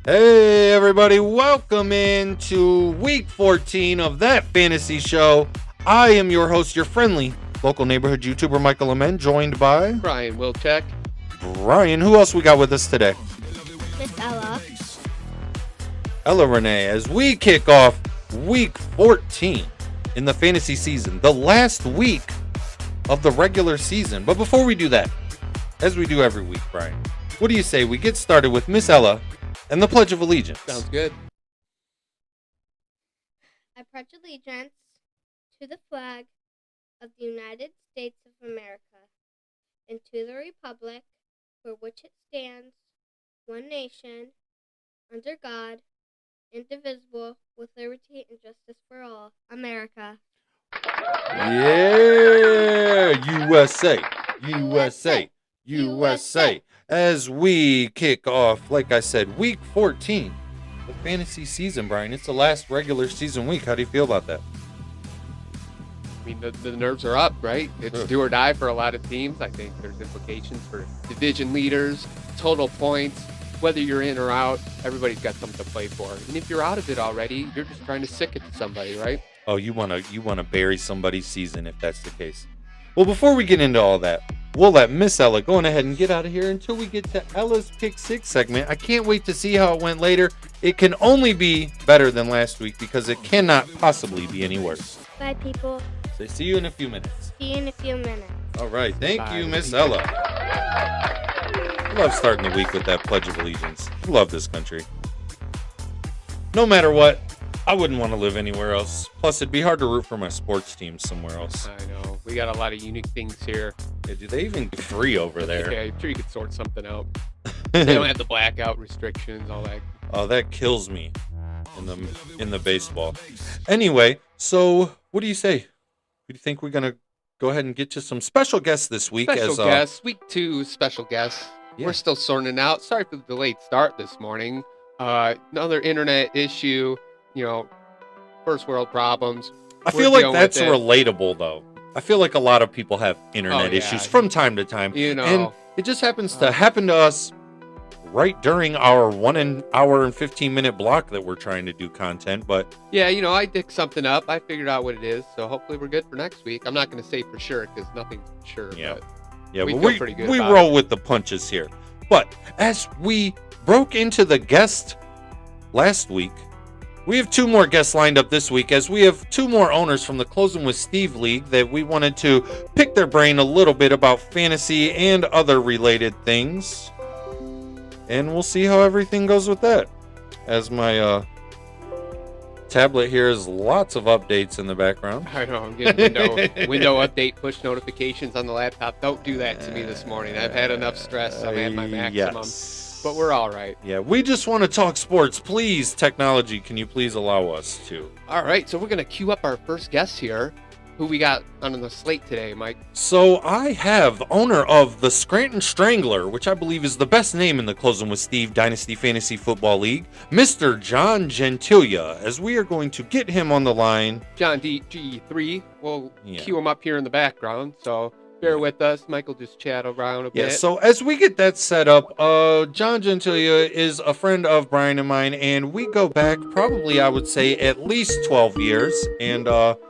Hey everybody, welcome into week 14 of That Fantasy Show. I am your host, your friendly local neighborhood YouTuber Michael Amen, joined by Brian Wilczek. Brian. Who else we got with us today? Miss Ella. Ella Renee, as we kick off week 14 in the fantasy season, the last week of the regular season. But before we do that, as we do every week, Brian, what do you say we get started with Miss Ella and the Pledge of Allegiance? Sounds good. I pledge allegiance to the flag of the United States of America and to the republic for which it stands, one nation, under God, indivisible, with liberty and justice for all. America. Yeah, USA, USA, USA. As we kick off, like I said, week 14, the fantasy season, Brian. It's the last regular season week. How do you feel about that? I mean, the nerves are up, right? It's do or die for a lot of teams. I think there's implications for division leaders, total points, whether you're in or out. Everybody's got something to play for. And if you're out of it already, you're just trying to sick it to somebody, right? Oh, you wanna bury somebody's season if that's the case. Well, before we get into all that, we'll let Miss Ella go on ahead and get out of here until we get to Ella's Pick 6 segment. I can't wait to see how it went later. It can only be better than last week because it cannot possibly be any worse. Bye, people. So see you in a few minutes. See you in a few minutes. All right. Thank Bye. you, Miss Ella. I love starting the week with that Pledge of Allegiance. I love this country. No matter what, I wouldn't want to live anywhere else. Plus, it'd be hard to root for my sports team somewhere else. I know. We got a lot of unique things here. Yeah, do they even get free over there? Yeah, I'm sure you could sort something out. They don't have the blackout restrictions, all that. Oh, that kills me in the baseball. Anyway, so what do you say? Do you think we're gonna go ahead and get to some special guests this week? Special guests. Week 2, special guests. Yeah. We're still sorting it out. Sorry for the delayed start this morning. Another internet issue, first world problems. I We're feel like dealing that's with it. relatable, though. I feel like a lot of people have internet yeah. issues from time to time. And it just happens to happen to us right during our 1 hour and 15-minute block that we're trying to do content. But yeah, I picked something up. I figured out what it is, so hopefully we're good for next week. I'm not going to say for sure because nothing's sure. Yeah. But yeah, we well, feel pretty good we about roll with the punches here. But as we broke into the guest last week, we have 2 more guests lined up this week, as we have 2 more owners from the Closing with Steve League that we wanted to pick their brain a little bit about fantasy and other related things. And we'll see how everything goes with that. As my tablet here has lots of updates in the background. I know I'm getting window update push notifications on the laptop. Don't do that to me this morning. I've had enough stress. I'm at my maximum. Yes. But we're all right. Yeah, we just want to talk sports. Please, technology, can you please allow us to? All right, so we're going to queue up our first guest here. Who we got on the slate today, Mike? So I have the owner of the Scranton Strangler, which I believe is the best name in the Closing with Steve Dynasty Fantasy Football League, Mr. John Gentilia, as we are going to get him on the line. John G3. We'll Yeah. queue him up here in the background, so bear with us. Michael just chat around a bit. Yeah, so as we get that set up, John Gentilia is a friend of Brian and mine, and we go back probably, I would say, at least 12 years. And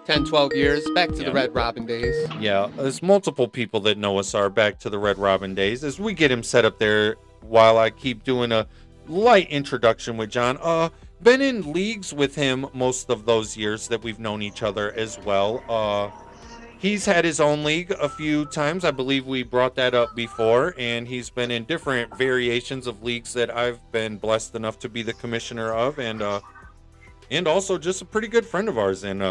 10, 12 years, back to Yeah. the Red Robin days. yeah, there's multiple people that know us are back to the Red Robin days. As we get him set up there, while I keep doing a light introduction with John, been in leagues with him most of those years that we've known each other as well. He's had his own league a few times. I believe we brought that up before, and he's been in different variations of leagues that I've been blessed enough to be the commissioner of, and also just a pretty good friend of ours. And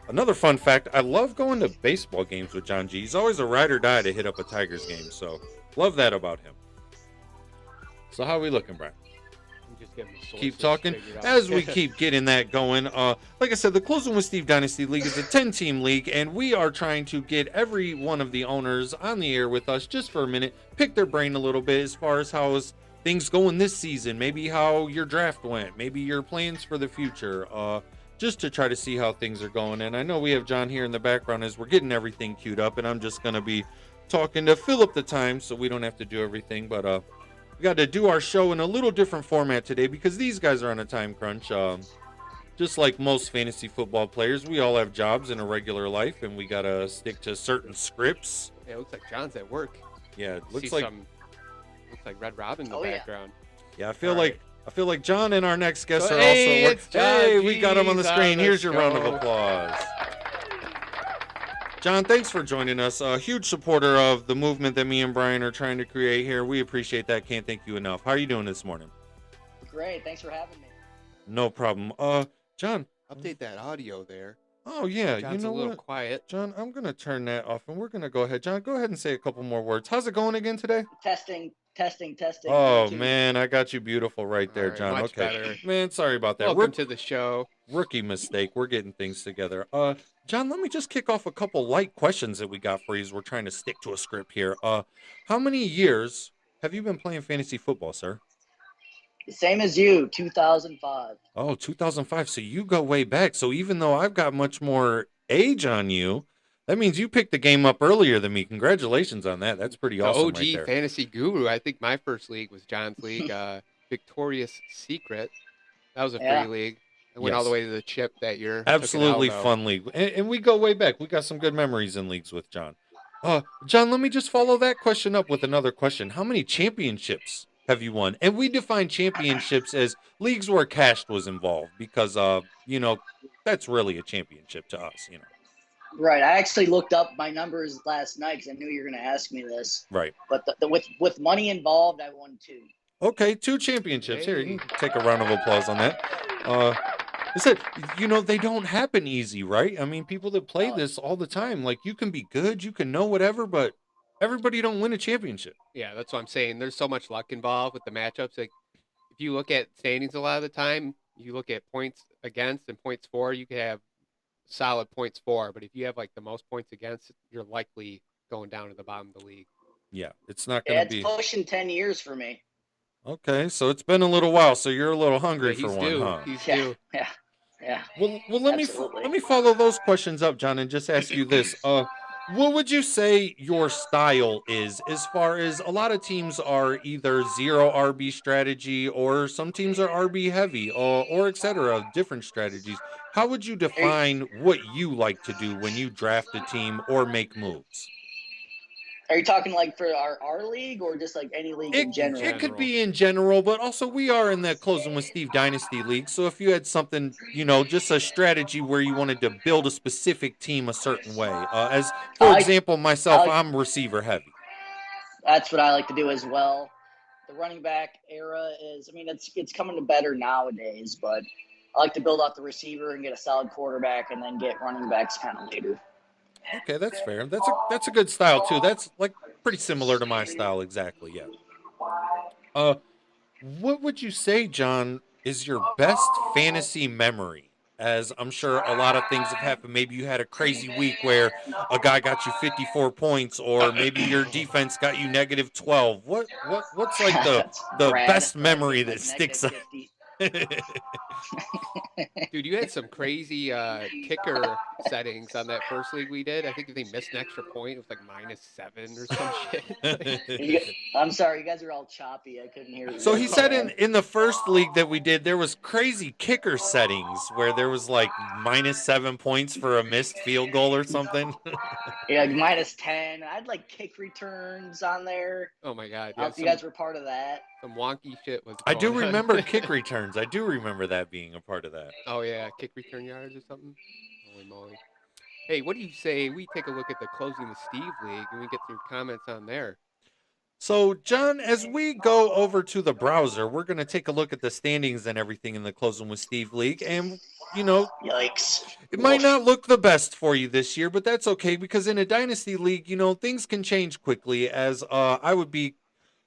another fun fact, I love going to baseball games with John G. He's always a ride or die to hit up a Tigers game, so love that about him. So how are we looking, Brian? I'm just getting the Keep sources talking figured out. as we keep getting that going. Like I said, the Closing with Steve Dynasty League is a 10-team league, and we are trying to get every one of the owners on the air with us just for a minute, pick their brain a little bit as far as how is things going this season, maybe how your draft went, maybe your plans for the future, just to try to see how things are going. And I know we have John here in the background as we're getting everything queued up, and I'm just going to be talking to fill up the time so we don't have to do everything. But We got to do our show in a little different format today because these guys are on a time crunch. Just like most fantasy football players, we all have jobs in a regular life, and we got to stick to certain scripts. Yeah, it looks like John's at work. Yeah, it looks See like looks like Red Robin in the Oh, yeah. background. yeah. I feel All like John and our next guest So, are hey, also. it's John Hey, we got him on the G's on screen. the Here's your round of show. applause. John, thanks for joining us. A huge supporter of the movement that me and Brian are trying to create here. We appreciate that. Can't thank you enough. How are you doing this morning? Great. Thanks for having me. No problem. John. Update that audio there. Oh yeah, John's you know a little what? quiet. John, I'm gonna turn that off, and we're gonna go ahead. John, go ahead and say a couple more words. How's it going again today? Testing. Oh 1, 2. man, I got you beautiful right there, All right, John. much Okay, better. man, sorry about that. Welcome to the show. Rookie mistake. We're getting things together. John, let me just kick off a couple light questions that we got for you as we're trying to stick to a script here. How many years have you been playing fantasy football, sir? Same as you, 2005. Oh, 2005. So you go way back. So even though I've got much more age on you, that means you picked the game up earlier than me. Congratulations on that. That's pretty The awesome OG right there. fantasy guru. I think my first league was John's league, Victorious Secret. That was a free Yeah. league. I went all the Yes. way to the chip that year. Took it Absolutely out, though. fun league. And we go way back. We got some good memories in leagues with John. John, let me just follow that question up with another question. How many championships have you won? And we define championships as leagues where cash was involved because, that's really a championship to us, Right. I actually looked up my numbers last night because I knew you were going to ask me this. Right. But with money involved, I won 2. Okay, 2 championships. Here, you Hey. can take a round of applause on that. I said, they don't happen easy, right? I mean, people that play this all the time, like you can be good, you can know whatever, but everybody don't win a championship. Yeah, that's what I'm saying. There's so much luck involved with the matchups. Like, if you look at standings a lot of the time, you look at points against and points for, you can have solid points for. But if you have like the most points against, you're likely going down to the bottom of the league. Yeah, it's not Yeah, going to it's be. pushing 10 years for me. Okay, so it's been a little while, so you're a little hungry Yeah, for he's one, due. huh? He's Yeah. due. Yeah. Well, let Absolutely. me follow those questions up, John, and just ask you this. What would you say your style is as far as a lot of teams are either 0 RB strategy or some teams are RB heavy or et cetera, different strategies. How would you define what you like to do when you draft a team or make moves? Are you talking like for our league or just like any league in general? It could be in general, but also we are in the Closing with Steve Dynasty League. So if you had something, just a strategy where you wanted to build a specific team a certain way, as for example, myself, I'm receiver heavy. That's what I like to do as well. The running back era is, it's coming to better nowadays, but I like to build out the receiver and get a solid quarterback and then get running backs kind of later. Okay, that's fair. That's a good style too. That's like pretty similar to my style exactly, yeah. What would you say, John, is your best fantasy memory? As I'm sure a lot of things have happened. Maybe you had a crazy week where a guy got you 54 points, or maybe your defense got you -12. What's like the Brad, best memory that like sticks out? -50. Dude, you had some crazy kicker settings on that first league we did. I think if they missed an extra point, it was like -7 or some shit. I'm sorry, you guys are all choppy. I couldn't hear you. So he said in the first league that we did, there was crazy kicker settings where there was like -7 points for a missed field goal or something. Yeah, -10. I had like kick returns on there. Oh my god! I don't know if you guys were part of that. Some wonky shit was. I do going on. remember kick returns. I do remember that being a part of that. Oh yeah, kick return yards or something. Holy moly! Hey, what do you say we take a look at the Closing the Steve League and we get some comments on there? So, John, as we go over to the browser, we're going to take a look at the standings and everything in the Closing with Steve League. And, Yikes. it might not look the best for you this year, but that's okay because in a Dynasty League, things can change quickly. As I would be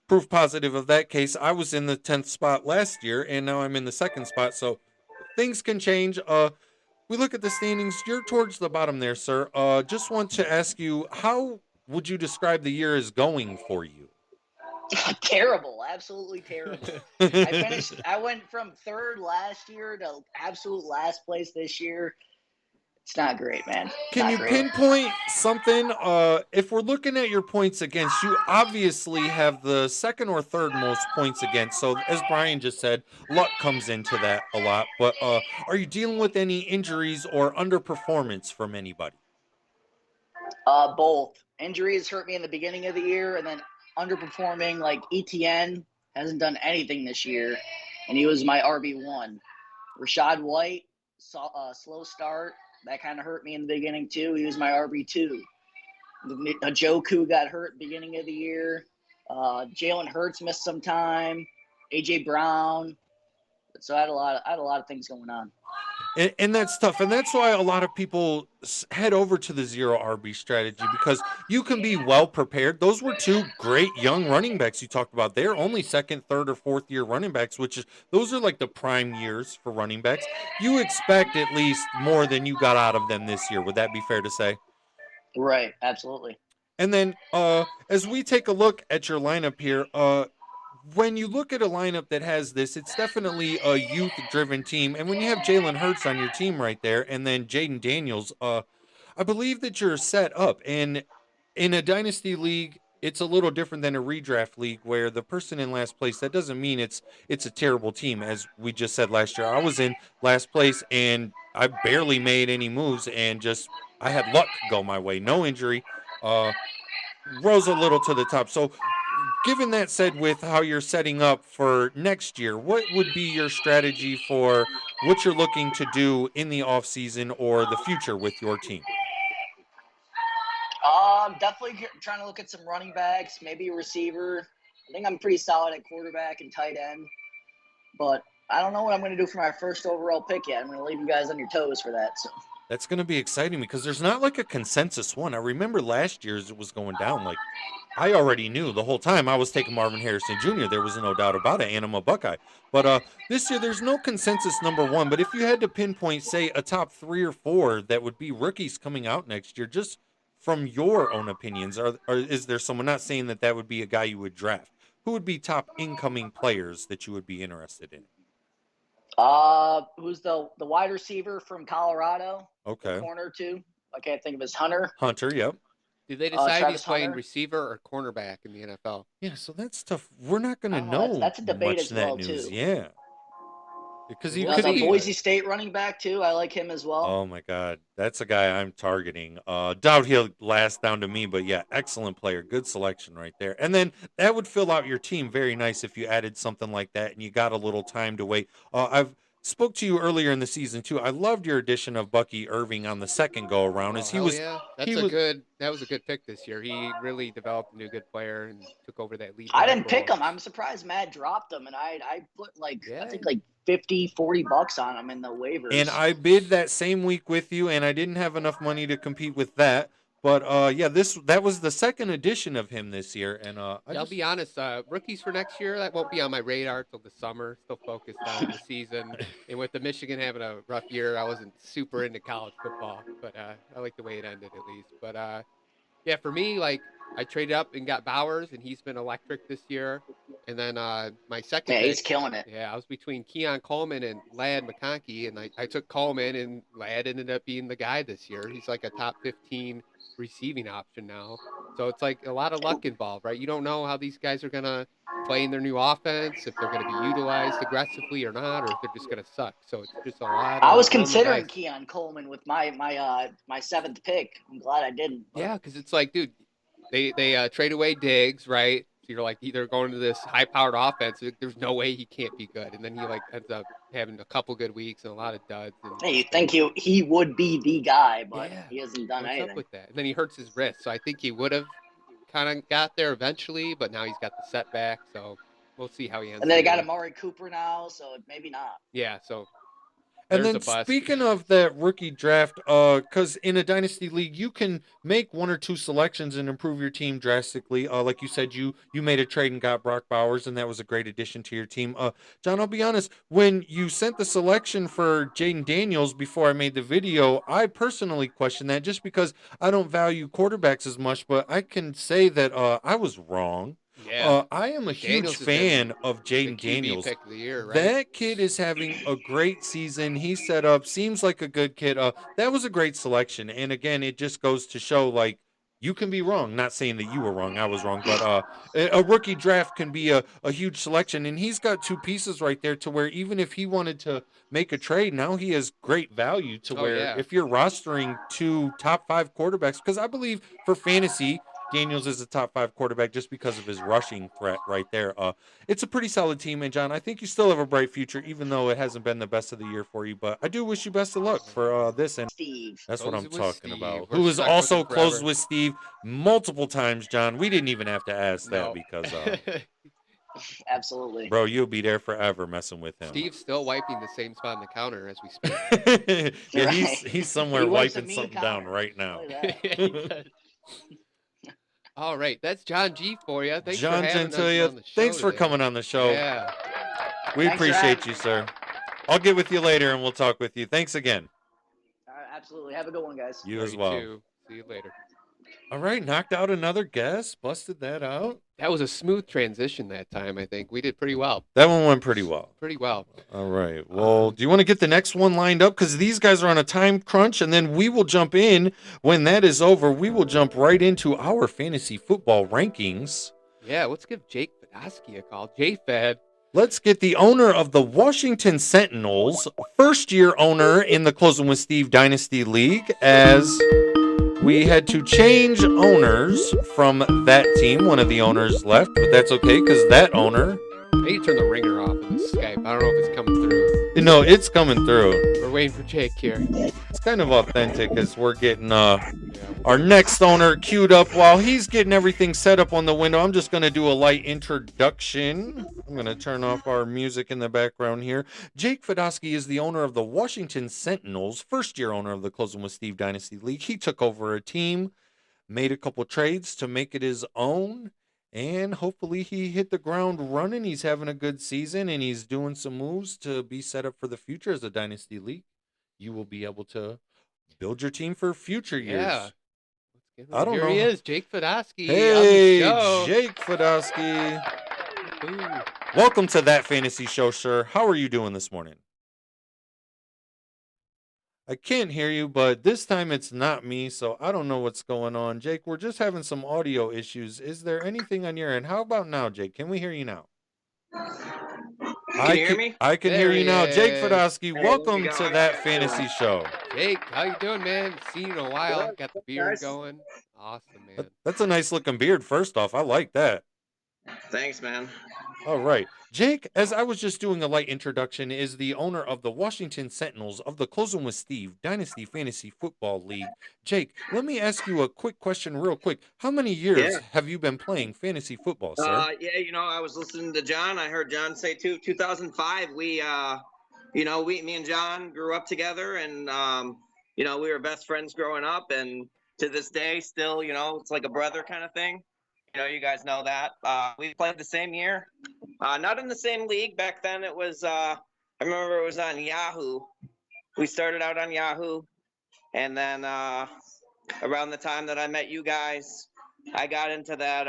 proof positive of that case. I was in the 10th spot last year, and now I'm in the 2nd spot. So things can change. We look at the standings. You're towards the bottom there, sir. Just want to ask you, how would you describe the year as going for you? Terrible, absolutely terrible. I went from 3rd last year to absolute last place this year. It's not great, man. Can Not you great. pinpoint something? If we're looking at your points against, you obviously have the second or third most points against. So as Brian just said, luck comes into that a lot. But are you dealing with any injuries or underperformance from anybody? Both. Injuries hurt me in the beginning of the year, and then underperforming, like ETN hasn't done anything this year, and he was my RB1. Rashad White saw a slow start. That kind of hurt me in the beginning too. He was my RB2. Njoku got hurt beginning of the year. Jalen Hurts missed some time. AJ Brown. So I had a lot of things going on. And that's tough. And that's why a lot of people head over to the zero RB strategy, because you can be well prepared. Those were two great young running backs you talked about. They're only second, third, or fourth year running backs, which is those are like the prime years for running backs. You expect at least more than you got out of them this year. Would that be fair to say? Right. Absolutely. And then as we take a look at your lineup here, when you look at a lineup that has this, it's definitely a youth-driven team. And when you have Jalen Hurts on your team right there, and then Jaden Daniels, I believe that you're set up. And in a dynasty league, it's a little different than a redraft league where the person in last place, that doesn't mean it's a terrible team. As we just said last year, I was in last place and I barely made any moves, and just I had luck go my way, no injury. Rose a little to the top. So given that said, with how you're setting up for next year, what would be your strategy for what you're looking to do in the offseason or the future with your team? Definitely trying to look at some running backs, maybe a receiver. I think I'm pretty solid at quarterback and tight end, but I don't know what I'm going to do for my first overall pick yet. I'm going to leave you guys on your toes for that. So That's going to be exciting because there's not like a consensus one. I remember last year's it was going down. Like I already knew the whole time I was taking Marvin Harrison Jr. There was no doubt about it, and I'm a Buckeye. But this year there's no consensus number one. But if you had to pinpoint, say, a top 3 or 4 that would be rookies coming out next year, just from your own opinions, or is there someone, not saying that that would be a guy you would draft, who would be top incoming players that you would be interested in? who's the wide receiver from Colorado? Okay. Corner too. I can't think of his Hunter. Hunter, yep. Did they decide Travis he's playing Hunter? receiver or cornerback in the NFL? Yeah, so that's tough. We're not going to Oh, know that's a debate much as of that well, news. too. Yeah. Because you Well, could The see. Boise State running back too. I like him as well. Oh my God, that's a guy I'm targeting. Doubt he'll last down to me, but yeah, excellent player, good selection right there. And then that would fill out your team very nice if you added something like that and you got a little time to wait. I've spoke to you earlier in the season too. I loved your addition of Bucky Irving on the second go around. As he Hell was, yeah. he That was- was a good pick this year. He really developed into a good player and took over that lead. I back didn't pick role. him. I'm surprised Matt dropped him, and I put I Yeah. think like $50-$40 on him in the waivers. and I bid that same week with you, and I didn't have enough money to compete with that. But yeah, that was the second edition of him this year, and I'll be honest, rookies for next year, that won't be on my radar till the summer. Still focused on the season. And with the Michigan having a rough year, I wasn't super into college football, but I like the way it ended at least. But yeah, for me, like I traded up and got Bowers, and he's been electric this year. And then my second yeah, pick, he's killing it. yeah, I was between Keon Coleman and Ladd McConkey, and I took Coleman, and Ladd ended up being the guy this year. He's like a top 15 receiving option now. So it's like a lot of luck involved, right? You don't know how these guys are going to play in their new offense, if they're going to be utilized aggressively or not, or if they're just going to suck. So it's just a lot. I was on the considering dice. Keon Coleman with my 7th pick. I'm glad I didn't. but- Yeah, because it's like, dude, they trade away Diggs, right? So you're like either going to this high-powered offense. There's no way he can't be good, and then he like ends up having a couple good weeks and a lot of duds. And Hey, you think he would be the guy, but Yeah. he hasn't done what's anything. up with that? And then he hurts his wrist, so I think he would have kind of got there eventually, but now he's got the setback. So we'll see how he ends. And then they the got year. Amari Cooper now, so maybe not. Yeah, so And there's then a bust. speaking of that rookie draft, because in a dynasty league you can make 1 or 2 selections and improve your team drastically. Like you said, you made a trade and got Brock Bowers, and that was a great addition to your team. John, I'll be honest, when you sent the selection for Jaden Daniels before I made the video, I personally questioned that just because I don't value quarterbacks as much. But I can say that I was wrong. Yeah. I am a huge Daniels has fan been of the Jaden QB Daniels. pick of the year, right? That kid is having a great season. He's set up, seems like a good kid. That was a great selection. And again, it just goes to show like you can be wrong. Not saying that you were wrong, I was wrong, but a rookie draft can be a huge selection. And he's got two pieces right there to where even if he wanted to make a trade, now he has great value to Oh, where yeah. if you're rostering two top 5 quarterbacks, because I believe for fantasy, Daniels is a top 5 quarterback just because of his rushing threat right there. It's a pretty solid team, and John, I think you still have a bright future, even though it hasn't been the best of the year for you. But I do wish you best of luck for this, and Steve. that's what I'm Closing with talking Steve. about. We're Who is stuck with also him closed forever. with Steve multiple times, John. We didn't even have to ask that No. because, Absolutely. bro, you'll be there forever messing with him. Steve's still wiping the same spot on the counter as we speak. Yeah, Right. he's somewhere He wipes a wiping mean something down counter. right now. Look at that. He does. All right, that's John G for you. Thanks John for having us Gentilia, on the show thanks for today. coming on the show. Yeah. We Thanks for appreciate having you, sir. I'll get with you later and we'll talk with you. Thanks again. All right, absolutely. Have a good one, guys. You Yeah, as well. too. See you later. All right, knocked out another guest, busted that out. That was a smooth transition that time, I think. We did pretty well. That one went pretty well. Pretty well. All right. Well, do you want to get the next one lined up? Because these guys are on a time crunch, and then we will jump in. When that is over, we will jump right into our fantasy football rankings. Yeah, let's give Jake Podolsky a call. J-Fed. Let's get the owner of the Washington Sentinels, first-year owner in the Closing with Steve Dynasty League, as we had to change owners from that team. One of the owners left, but that's okay because that owner, I need to turn the ringer off of this Skype. I don't know if it's coming through. you know, it's coming through. We're waiting for Jake here. It's kind of authentic as we're getting Yeah. our next owner queued up. While he's getting everything set up on the window, I'm just going to do a light introduction. I'm going to turn off our music in the background here. Jake Podolsky is the owner of the Washington Sentinels, first-year owner of the Closing with Steve Dynasty League. He took over a team, made a couple trades to make it his own, and hopefully he hit the ground running. He's having a good season, and he's doing some moves to be set up for the future as a Dynasty League. You will be able to build your team for future years. Yeah. Let's I don't Here know. he is, Jake Podolsky Hey, on the show. Jake Podolsky. Ooh. Welcome to That Fantasy Show, sir. How are you doing this morning? I can't hear you, but this time it's not me, so I don't know what's going on. Jake, we're just having some audio issues. Is there anything on your end? How about now, Jake? Can we hear you now? Can you hear me? I can There hear you he now. Jake is. Podolsky, Hey, welcome how's it to going? That Fantasy Show. Jake, how you doing, man? Seen you in a while. Good. Got the beard Guys. going. Awesome, man. That's a nice looking beard, first off. I like that. Thanks, man. All right. Jake, as I was just doing a light introduction, is the owner of the Washington Sentinels of the Closing with Steve Dynasty Fantasy Football League. Jake, let me ask you a quick question real quick. How many years Yeah. have you been playing fantasy football, sir? Yeah, I was listening to John. I heard John say 2005. Me and John grew up together, and we were best friends growing up, and to this day, still, it's like a brother kind of thing. You guys know that. We played the same year, not in the same league back then. It was, I remember it was on Yahoo. We started out on Yahoo, and then around the time that I met you guys, I got into that.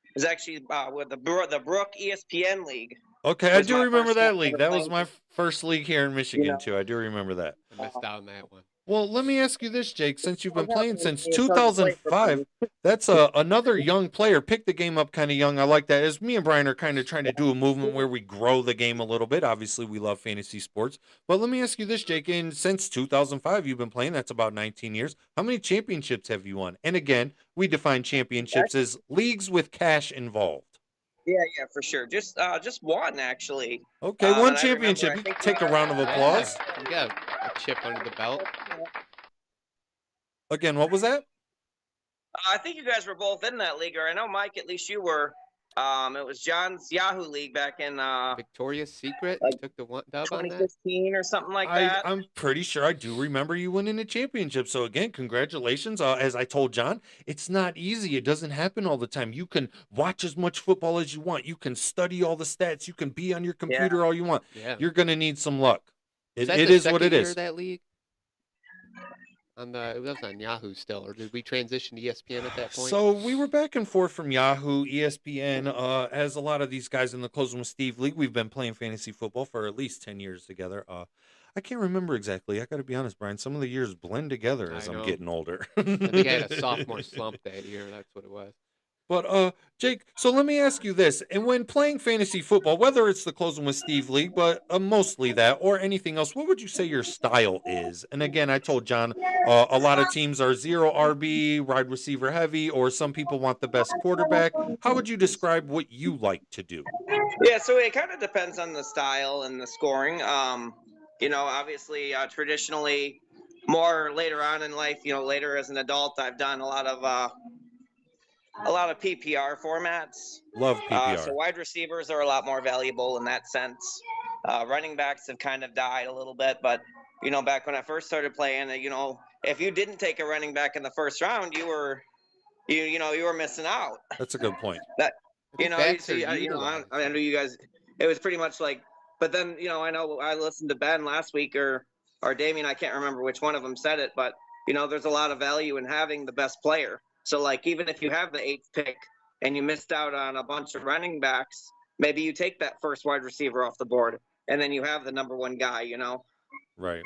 It was actually with the Brook ESPN League. Okay, I was do my remember first that one league. ever That was playing. my first league here in Michigan, Yeah. too. I do remember that. I missed out on that one. Well, let me ask you this, Jake. Since you've been playing since It's hard to play for 2005, that's another young player. Pick the game up kind of young. I like that. As me and Brian are kind of trying to do a movement where we grow the game a little bit. Obviously, we love fantasy sports. But let me ask you this, Jake. And since 2005, you've been playing. That's about 19 years. How many championships have you won? And again, we define championships as leagues with cash involved. Yeah, for sure. Just one actually. Okay, And one I championship. remember, I You think take a we- round of applause. Yeah, you got a chip under the belt. Again, what was that? I think you guys were both in that league, or I know Mike. At least you were. It was John's Yahoo League back in Victoria's Secret. like You took the one dub on that. 2015 or something like that. I'm pretty sure I do remember you winning a championship. So again, congratulations. As I told John, it's not easy. It doesn't happen all the time. You can watch as much football as you want. You can study all the stats. You can be on your computer all you want. Yeah. You're gonna need some luck. Is It that it the is what second it year is. of that league? on the. It was on Yahoo still, or did we transition to ESPN at that point? So we were back and forth from Yahoo, ESPN. As a lot of these guys in the Closing with Steve League, we've been playing fantasy football for at least 10 years together. I can't remember exactly. I got to be honest, Brian. Some of the years blend together as I'm getting older. I think I had a sophomore slump that year. That's what it was. But Jake, so let me ask you this: and when playing fantasy football, whether it's the Closing with Steve League, but mostly that, or anything else, what would you say your style is? And again, I told John, a lot of teams are zero RB, wide receiver heavy, or some people want the best quarterback. How would you describe what you like to do? Yeah, so it kind of depends on the style and the scoring. Obviously, traditionally, more later on in life, later as an adult, I've done a lot of PPR formats. Love PPR. So wide receivers are a lot more valuable in that sense. Running backs have kind of died a little bit, but back when I first started playing, if you didn't take a running back in the first round, you were missing out. That's a good point. I Backs are know you guys. It was pretty much like, but then I know I listened to Ben last week or Damien. I can't remember which one of them said it, but there's a lot of value in having the best player. So, like, even if you have the 8th pick and you missed out on a bunch of running backs, maybe you take that first wide receiver off the board, and then you have the number one guy, Right.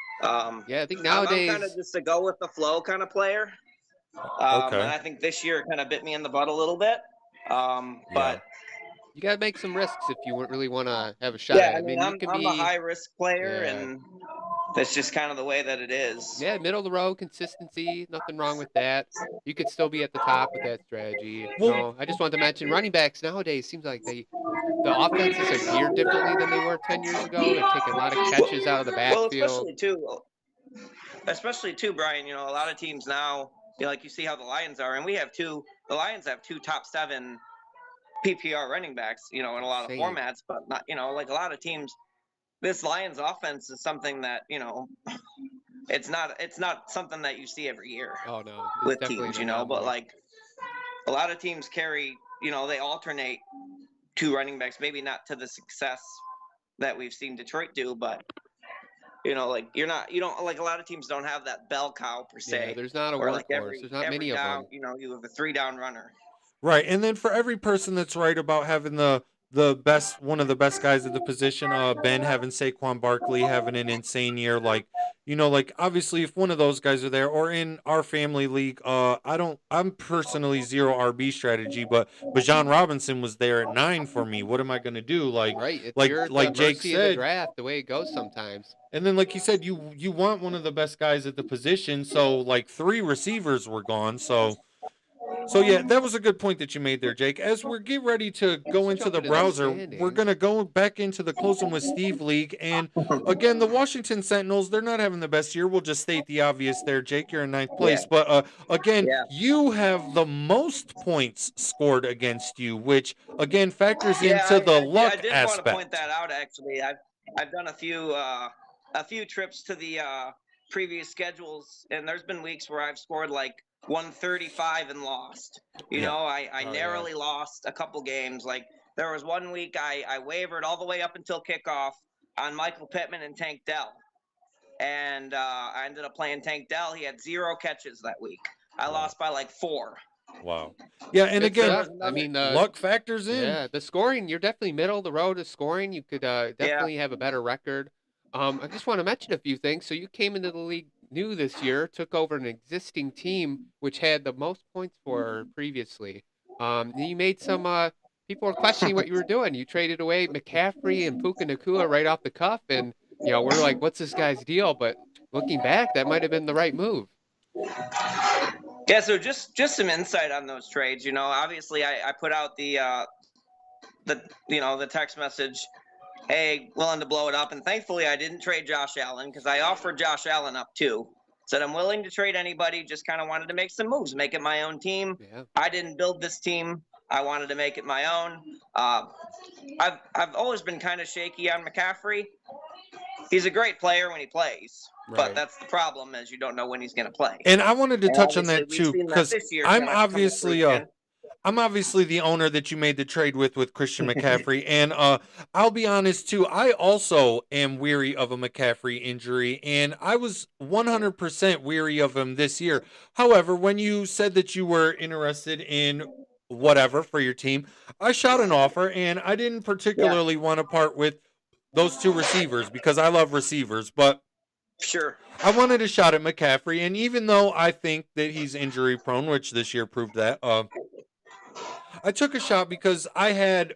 Yeah, I think nowadays. I'm kind of just a go with the flow kind of player. Okay. And I think this year it kind of bit me in the butt a little bit. But you got to make some risks if you really want to have a shot. yeah, I mean, I'm be a high risk player, Yeah. and that's just kind of the way that it is. Yeah, middle of the road consistency, nothing wrong with that. You could still be at the top with that strategy. Well- I just wanted to mention running backs nowadays seems like the offenses are geared differently than they were 10 years ago. They're taking a lot of catches out of the Well, backfield. especially too, Brian. A lot of teams now, like you see how the Lions are, and the Lions have 2 top 7 PPR running backs, in a lot of Same. formats, but not, like a lot of teams. This Lions offense is something that it's not something that you see every year Oh no, it's with definitely teams, an but anomaly. like a lot of teams carry, they alternate 2 running backs, maybe not to the success that we've seen Detroit do, but like you don't like a lot of teams don't have that bell cow per se. Yeah, there's not a or workhorse. like There's not many of down, them. you have a 3-down runner. Right. And then for every person that's right about having the one of the best guys at the position, Ben having Saquon Barkley having an insane year, like obviously if one of those guys are there, or in our family league, I'm personally zero RB strategy, but Bijan Robinson was there at 9 for me. What am I gonna do? Like Right, it's like you're at the like Jake mercy of the said, draft, the way it goes sometimes. and then like you said, you want one of the best guys at the position, so like 3 receivers were gone, so yeah, that was a good point that you made there, Jake. As we're getting ready to go into the jump into the browser, we're standings. going to go back into the Closing with Steve League. And again, the Washington Sentinels, they're not having the best year. We'll just state the obvious there, Jake. You're in 9th place. Yeah. But again, Yeah. you have the most points scored against you, which again factors Yeah, into the I luck did want to aspect. point that out. Actually, I've done a few trips to the previous schedules, and there's been weeks where I've scored like 135 and lost. I narrowly lost a couple games. Like there was one week I wavered all the way up until kickoff on Michael Pittman and Tank Dell, and I ended up playing Tank Dell. He had 0 catches that week. I lost by like 4. Wow. Yeah, and Good again, stuff. I mean, luck factors in. yeah, the scoring, you're definitely middle of the road of scoring. You could definitely have a better record. I just want to mention a few things. So you came into the league new this year, took over an existing team which had the most points for previously. You made some people were questioning what you were doing. You traded away McCaffrey and Puka Nacua right off the cuff, and we're like, what's this guy's deal? But looking back, that might have been the right move. Yeah, so just some insight on those trades. Obviously I put out the text message, hey, willing to blow it up, and thankfully I didn't trade Josh Allen because I offered Josh Allen up too. Said I'm willing to trade anybody, just kind of wanted to make some moves, make it my own team. Yeah. I didn't build this team. I wanted to make it my own. I've always been kind of shaky on McCaffrey. He's a great player when he plays, Right. but that's the problem, is you don't know when he's going to play. And I wanted to And touch on that obviously, too, we've seen that because this year I'm kind of come to obviously fruition. I'm obviously the owner that you made the trade with Christian McCaffrey, and I'll be honest too. I also am weary of a McCaffrey injury, and I was 100% weary of him this year. However, when you said that you were interested in whatever for your team, I shot an offer, and I didn't particularly want to part with those two receivers because I love receivers, but Sure. I wanted a shot at McCaffrey, and even though I think that he's injury prone, which this year proved that, I took a shot because I had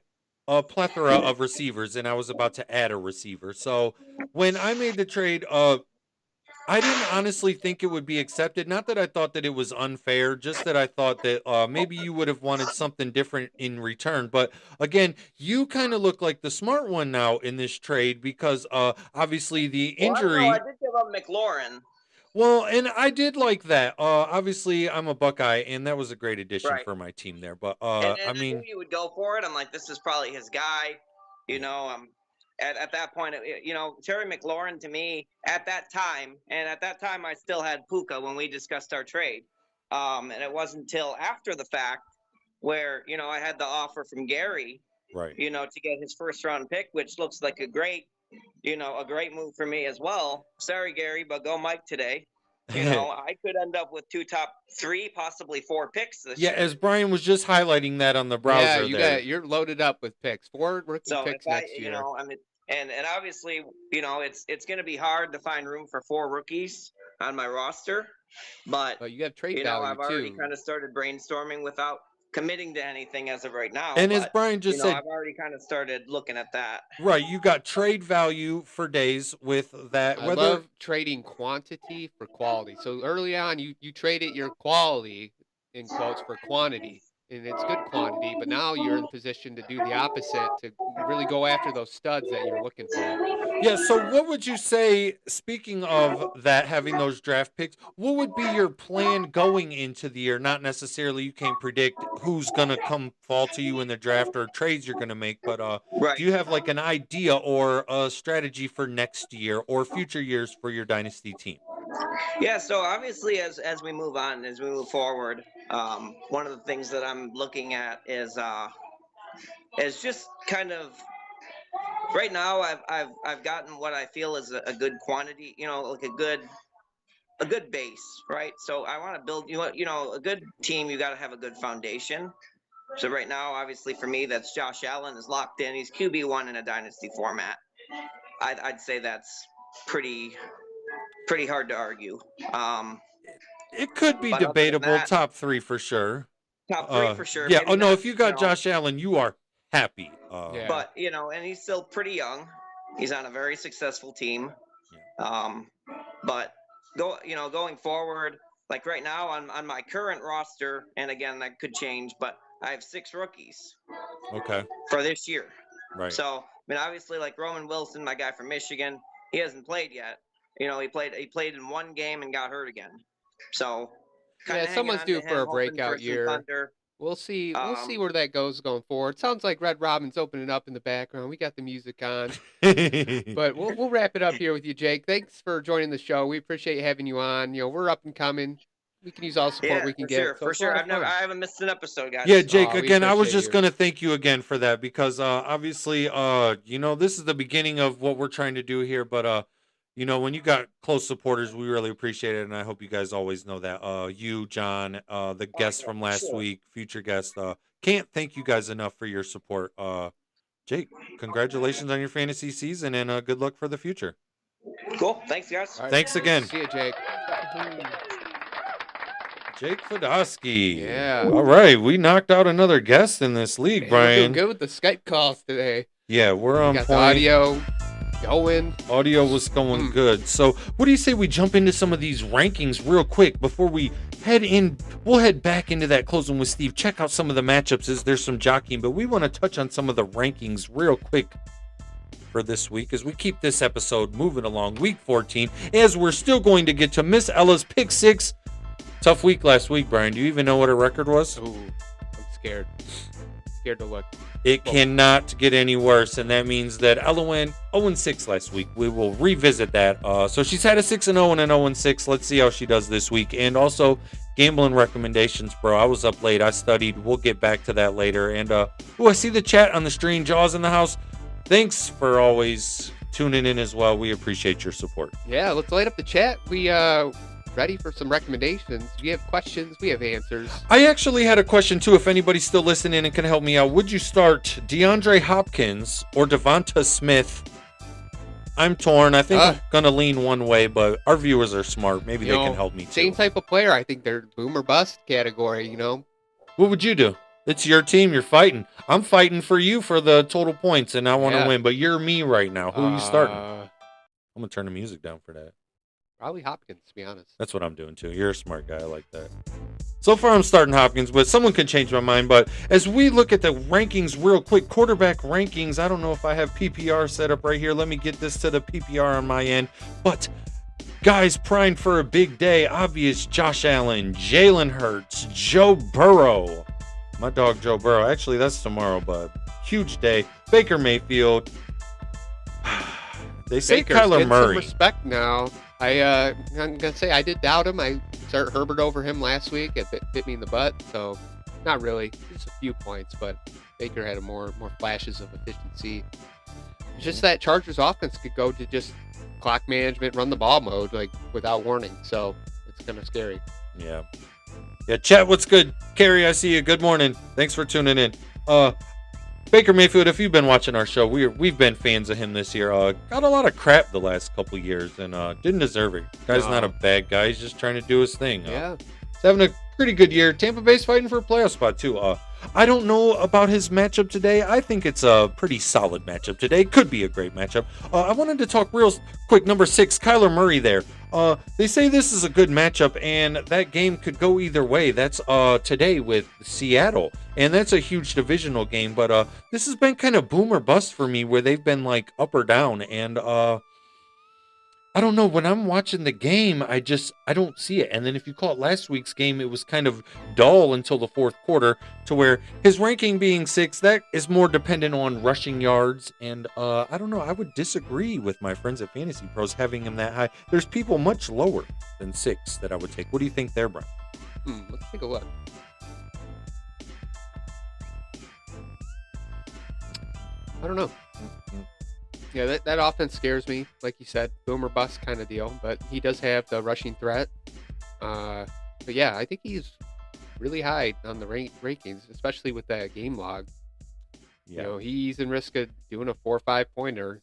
a plethora of receivers, and I was about to add a receiver. So when I made the trade, I didn't honestly think it would be accepted. Not that I thought that it was unfair, just that I thought that maybe you would have wanted something different in return. But again, you kind of look like the smart one now in this trade because obviously the injury. Well, I did give up McLaurin. Well, and I did like that. Obviously, I'm a Buckeye, and that was a great addition Right. for my team there. But And I I mean, knew you would go for it. I'm like, this is probably his guy. You know, at that point, you know, Terry McLaurin to me at that time, and at that time I still had Puka when we discussed our trade. And it wasn't until after the fact where, you know, I had the offer from Gary, right. you know, to get his first round pick, which looks like a great move for me as well. Sorry, Gary, but go Mike today. You know, I could end up with 2 top 3, possibly 4 picks this year. As Brian was just highlighting that on the browser there. You're loaded up with picks. 4 rookie So picks if I, next year. you know, I mean, and obviously, you know, it's going to be hard to find room for 4 rookies on my roster, but you have trade you know, value I've already too. kind of started brainstorming without committing to anything as of right now. And as but, Brian just you know, said, I've already kind of started looking at that. right, you got trade value for days with that. I love trading quantity for quality. So early on, you traded your quality in quotes for quantity, and it's good quantity. But now you're in position to do the opposite, to really go after those studs that you're looking for. Yeah, so what would you say, speaking of that, having those draft picks, what would be your plan going into the year? Not necessarily you can't predict who's going to come fall to you in the draft or trades you're going to make, but Right. do you have like an idea or a strategy for next year or future years for your dynasty team? Yeah, so obviously as we move on, as we move forward, one of the things that I'm looking at is just kind of right now I've gotten what I feel is a good quantity, you know, like a good base, right? So I want to build, you know, a good team, you got to have a good foundation. So right now, obviously for me, that's Josh Allen is locked in. He's QB1 in a dynasty format. I'd say that's pretty hard to argue. It could be but other than debatable, that- top 3 for sure. Top 3 for sure. Yeah, Maybe oh no, not, if you got know, Josh Allen, you are happy. Yeah. But you know, and he's still pretty young. He's on a very successful team. But going forward, like right now on my current roster, and again that could change, but I have 6 rookies Okay, for this year. right. So I mean, obviously, like Roman Wilson, my guy from Michigan, he hasn't played yet. You know, he played in 1 game and got hurt again. So kinda Yeah, hanging someone's on due to for him, a hoping breakout for some year. thunder. We'll see. We'll see Um, where that goes going forward. Sounds like Red Robin's opening up in the background. We got the music on, but we'll wrap it up here with you, Jake. Thanks for joining the show. We appreciate having you on. You know, we're up and coming. We can use all the support Yeah, we can for get. sure, So for it's a lot sure. of fun. I haven't missed an episode, guys. Yeah, Jake, we again, I was appreciate just you. going to thank you again for that because obviously, you know, this is the beginning of what we're trying to do here. But, you know, when you got close supporters, we really appreciate it. And I hope you guys always know that. You, John, the guests from last sure. week, future guests, can't thank you guys enough for your support. Jake, congratulations on your fantasy season and good luck for the future. Cool. Thanks, guys. All right, Thanks again. See you, Jake. Jake Fedosky. Yeah. All right. We knocked out another guest in this league, Man, we're doing Brian. good with the Skype calls today. Yeah, we're on Got point. the audio going. Audio was going good. So, what do you say we jump into some of these rankings real quick before we head in? We'll head back into that closing with Steve. Check out some of the matchups as there's some jockeying, but we want to touch on some of the rankings real quick for this week as we keep this episode moving along. Week 14, as we're still going to get to Miss Ella's pick 6. Tough week last week, Brian. Do you even know what her record was? Ooh, I'm scared. scared to look. It cannot get any worse, and that means that Ella went 0-6 last week. We will revisit that. So she's had a 6-0 and an 0-6. Let's see how she does this week. And also, gambling recommendations, bro. I was up late. I studied. We'll get back to that later. And I see the chat on the stream. Jaws in the house. Thanks for always tuning in as well. We appreciate your support. Yeah, let's light up the chat. We ready for some recommendations. We have questions. We have answers. I actually had a question too. If anybody's still listening and can help me out, would you start DeAndre Hopkins or Devonta Smith? I'm torn. I think I'm gonna lean one way, but our viewers are smart. Maybe they can help me too. Same type of player. I think they're boom or bust category. What would you do? It's your team. You're fighting. I'm fighting for you for the total points, and I want to win. But you're me right now. Who are you starting? I'm gonna turn the music down for that. Probably Hopkins, to be honest. That's what I'm doing too. You're a smart guy. I like that. So far, I'm starting Hopkins, but someone can change my mind. But as we look at the rankings real quick, quarterback rankings, I don't know if I have PPR set up right here. Let me get this to the PPR on my end. But guys primed for a big day. Obvious Josh Allen, Jalen Hurts, Joe Burrow. My dog Joe Burrow. Actually, that's tomorrow, but huge day. Baker Mayfield. They say Baker's Kyler getting Murray. some respect now. I'm gonna say I did doubt him. I started Herbert over him last week. It bit me in the butt. So not really, just a few points, but Baker had more flashes of efficiency. It's just that Chargers offense could go to just clock management, run the ball mode like without warning. So it's kind of scary. Yeah. Chat, what's good? Carrie, I see you. Good morning. Thanks for tuning in. Baker Mayfield, if you've been watching our show, we've been fans of him this year. Got a lot of crap the last couple years and didn't deserve it. Guy's not a bad guy. He's just trying to do his thing. He's having a pretty good year. Tampa Bay's fighting for a playoff spot too. I don't know about his matchup today. I think it's a pretty solid matchup today. Could be a great matchup. I wanted to talk real quick. Number 6, Kyler Murray there. They say this is a good matchup, and that game could go either way. That's today with Seattle, and that's a huge divisional game. But this has been kind of boom or bust for me, where they've been like up or down, and I don't know. When I'm watching the game, I don't see it. And then if you call it last week's game, it was kind of dull until the fourth quarter, to where his ranking being 6, that is more dependent on rushing yards. And I don't know. I would disagree with my friends at Fantasy Pros having him that high. There's people much lower than 6 that I would take. What do you think there, Brian? Let's take a look. I don't know. Yeah, that offense scares me. Like you said, boom or bust kind of deal. But he does have the rushing threat. But yeah, I think he's really high on the rankings, especially with that game log. Yeah. He's in risk of doing a 4 or 5 pointer.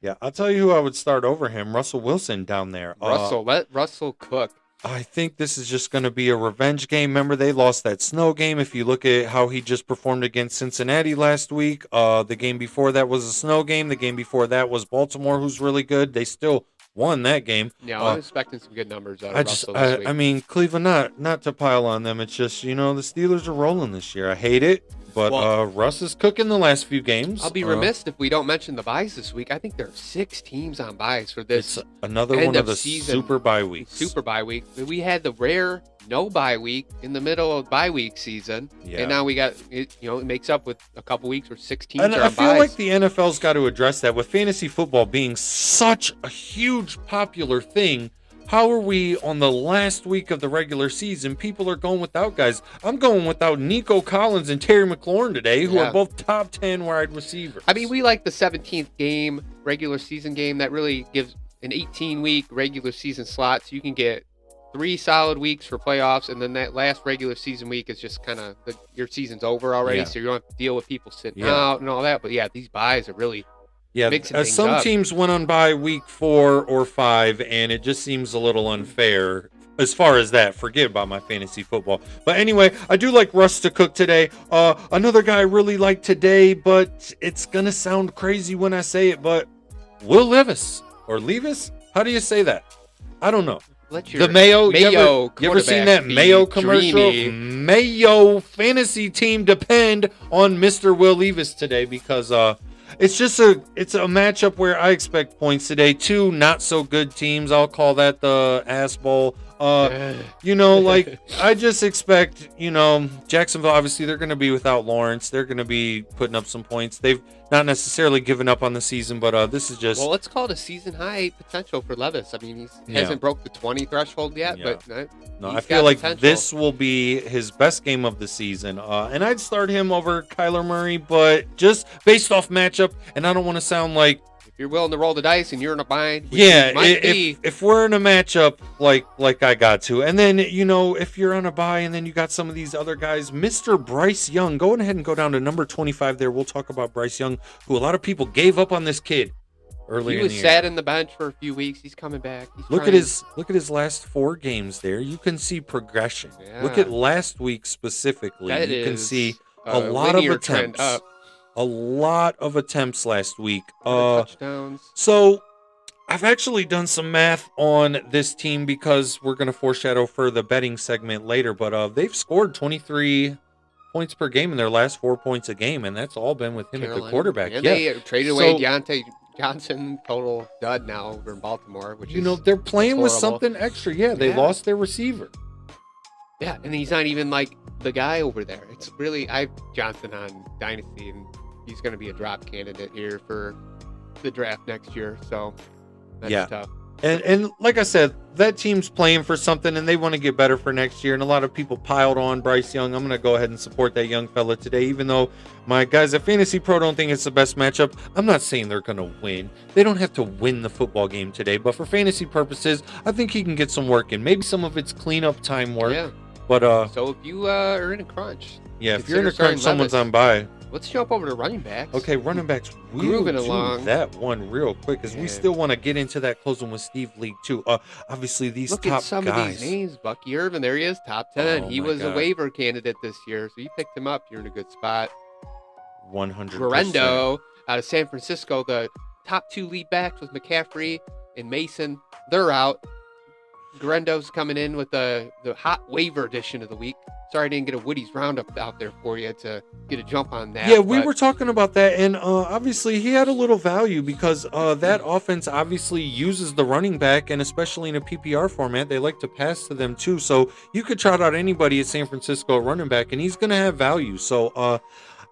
Yeah, I'll tell you who I would start over him. Russell Wilson down there. Let Russell cook. I think this is just going to be a revenge game. Remember, they lost that snow game. If you look at how he just performed against Cincinnati last week, the game before that was a snow game. The game before that was Baltimore, who's really good. They still won that game. Yeah, I'm expecting some good numbers out of Russell this week. I mean, Cleveland, not to pile on them. It's just, the Steelers are rolling this year. I hate it. But Russ is cooking the last few games. I'll be remiss if we don't mention the buys this week. I think there are 6 teams on buys for this. It's another one of the super bye weeks. Super bye week. We had the rare no bye week in the middle of bye week season, and now we got it. It makes up with a couple weeks where 6 teams and are I on feel buys. like the NFL's got to address that with fantasy football being such a huge popular thing. How are we on the last week of the regular season? People are going without guys. I'm going without Nico Collins and Terry McLaurin today, who are both top 10 wide receivers. I mean, we like the 17th game, regular season game. That really gives an 18-week regular season slot, so you can get 3 solid weeks for playoffs, and then that last regular season week is just kind of your season's over already, so you don't have to deal with people sitting out and all that. But yeah, these buys are really some teams went on by week 4 or 5, and it just seems a little unfair as far as that. Forget about my fantasy football. But anyway, I do like Russ to cook today. Another guy I really like today, but it's going to sound crazy when I say it, but Will Levis, or Levis? How do you say that? I don't know. The Mayo you ever seen that Mayo commercial? Dreamy. Mayo fantasy team depend on Mr. Will Levis today, because it's a matchup where I expect points today. 2 not so good teams. I'll call that the Ass Bowl. You know, like, I just expect, you know, Jacksonville, obviously, they're going to be without Lawrence. They're going to be putting up some points. They've not necessarily given up on the season, but this is just... Well, let's call it a season high potential for Levis. I mean, he Yeah. hasn't broke the 20 threshold yet, Yeah. but No, he's I feel got like potential. this will be his best game of the season. And I'd start him over Kyler Murray, but just based off matchup, and I don't want to sound like, If you're willing to roll the dice and you're in a bind, which yeah, you might be, if we're in a matchup like I got to, and then, you know, if you're on a bye and then you got some of these other guys, Mr. Bryce Young, go ahead and go down to number 25 there. We'll talk about Bryce Young, who a lot of people gave up on this kid early he in was the year. sat in the bench for a few weeks. He's coming back. He's Look trying- at his last 4 games there. You can see progression. Look Yeah. at last week specifically. That you can is see a lot of linear trend attempts. up. A lot of attempts last week. Touchdowns. So I've actually done some math on this team because we're going to foreshadow for the betting segment later, but they've scored 23 points per game in their last 4 points a game, and that's all been with him at the Carolina. quarterback. And Yeah. they traded away So- Deontay Johnson, total dud now over in Baltimore, which You is know, they're playing with horrible. something extra. Yeah, they Yeah. lost their receiver. Yeah, and he's not even like the guy over there. It's really I have Johnson on Dynasty, and he's going to be a drop candidate here for the draft next year. So that's Yeah. tough. And like I said, that team's playing for something, and they want to get better for next year. And a lot of people piled on Bryce Young. I'm going to go ahead and support that young fella today, even though my guys at Fantasy Pro don't think it's the best matchup. I'm not saying they're going to win. They don't have to win the football game today, but for fantasy purposes, I think he can get some work in. Maybe some of it's cleanup time work. Yeah. But So if you are in a crunch, yeah, if you're in a consider crunch, starting someone's Levis. on bye. let's jump over to running backs. Okay, running backs. We'll Grooving do along. that one real quick, because we Yeah. still want to get into that closing with Steve League too. Obviously these Look top at some guys. of these names. Bucky Irvin, there he is, top 10. Oh he my was God. a waiver candidate this year, so you picked him up. You're in a good spot. 100%. Guerrero out of San Francisco, the top 2 lead backs with McCaffrey and Mason. They're out. Guerendo's coming in with the hot waiver edition of the week. Sorry I didn't get a Woody's Roundup out there for you to get a jump on that. Yeah, we but were talking about that, and obviously he had a little value because that offense obviously uses the running back, and especially in a PPR format, they like to pass to them too. So you could trot out anybody at San Francisco running back, and he's going to have value. So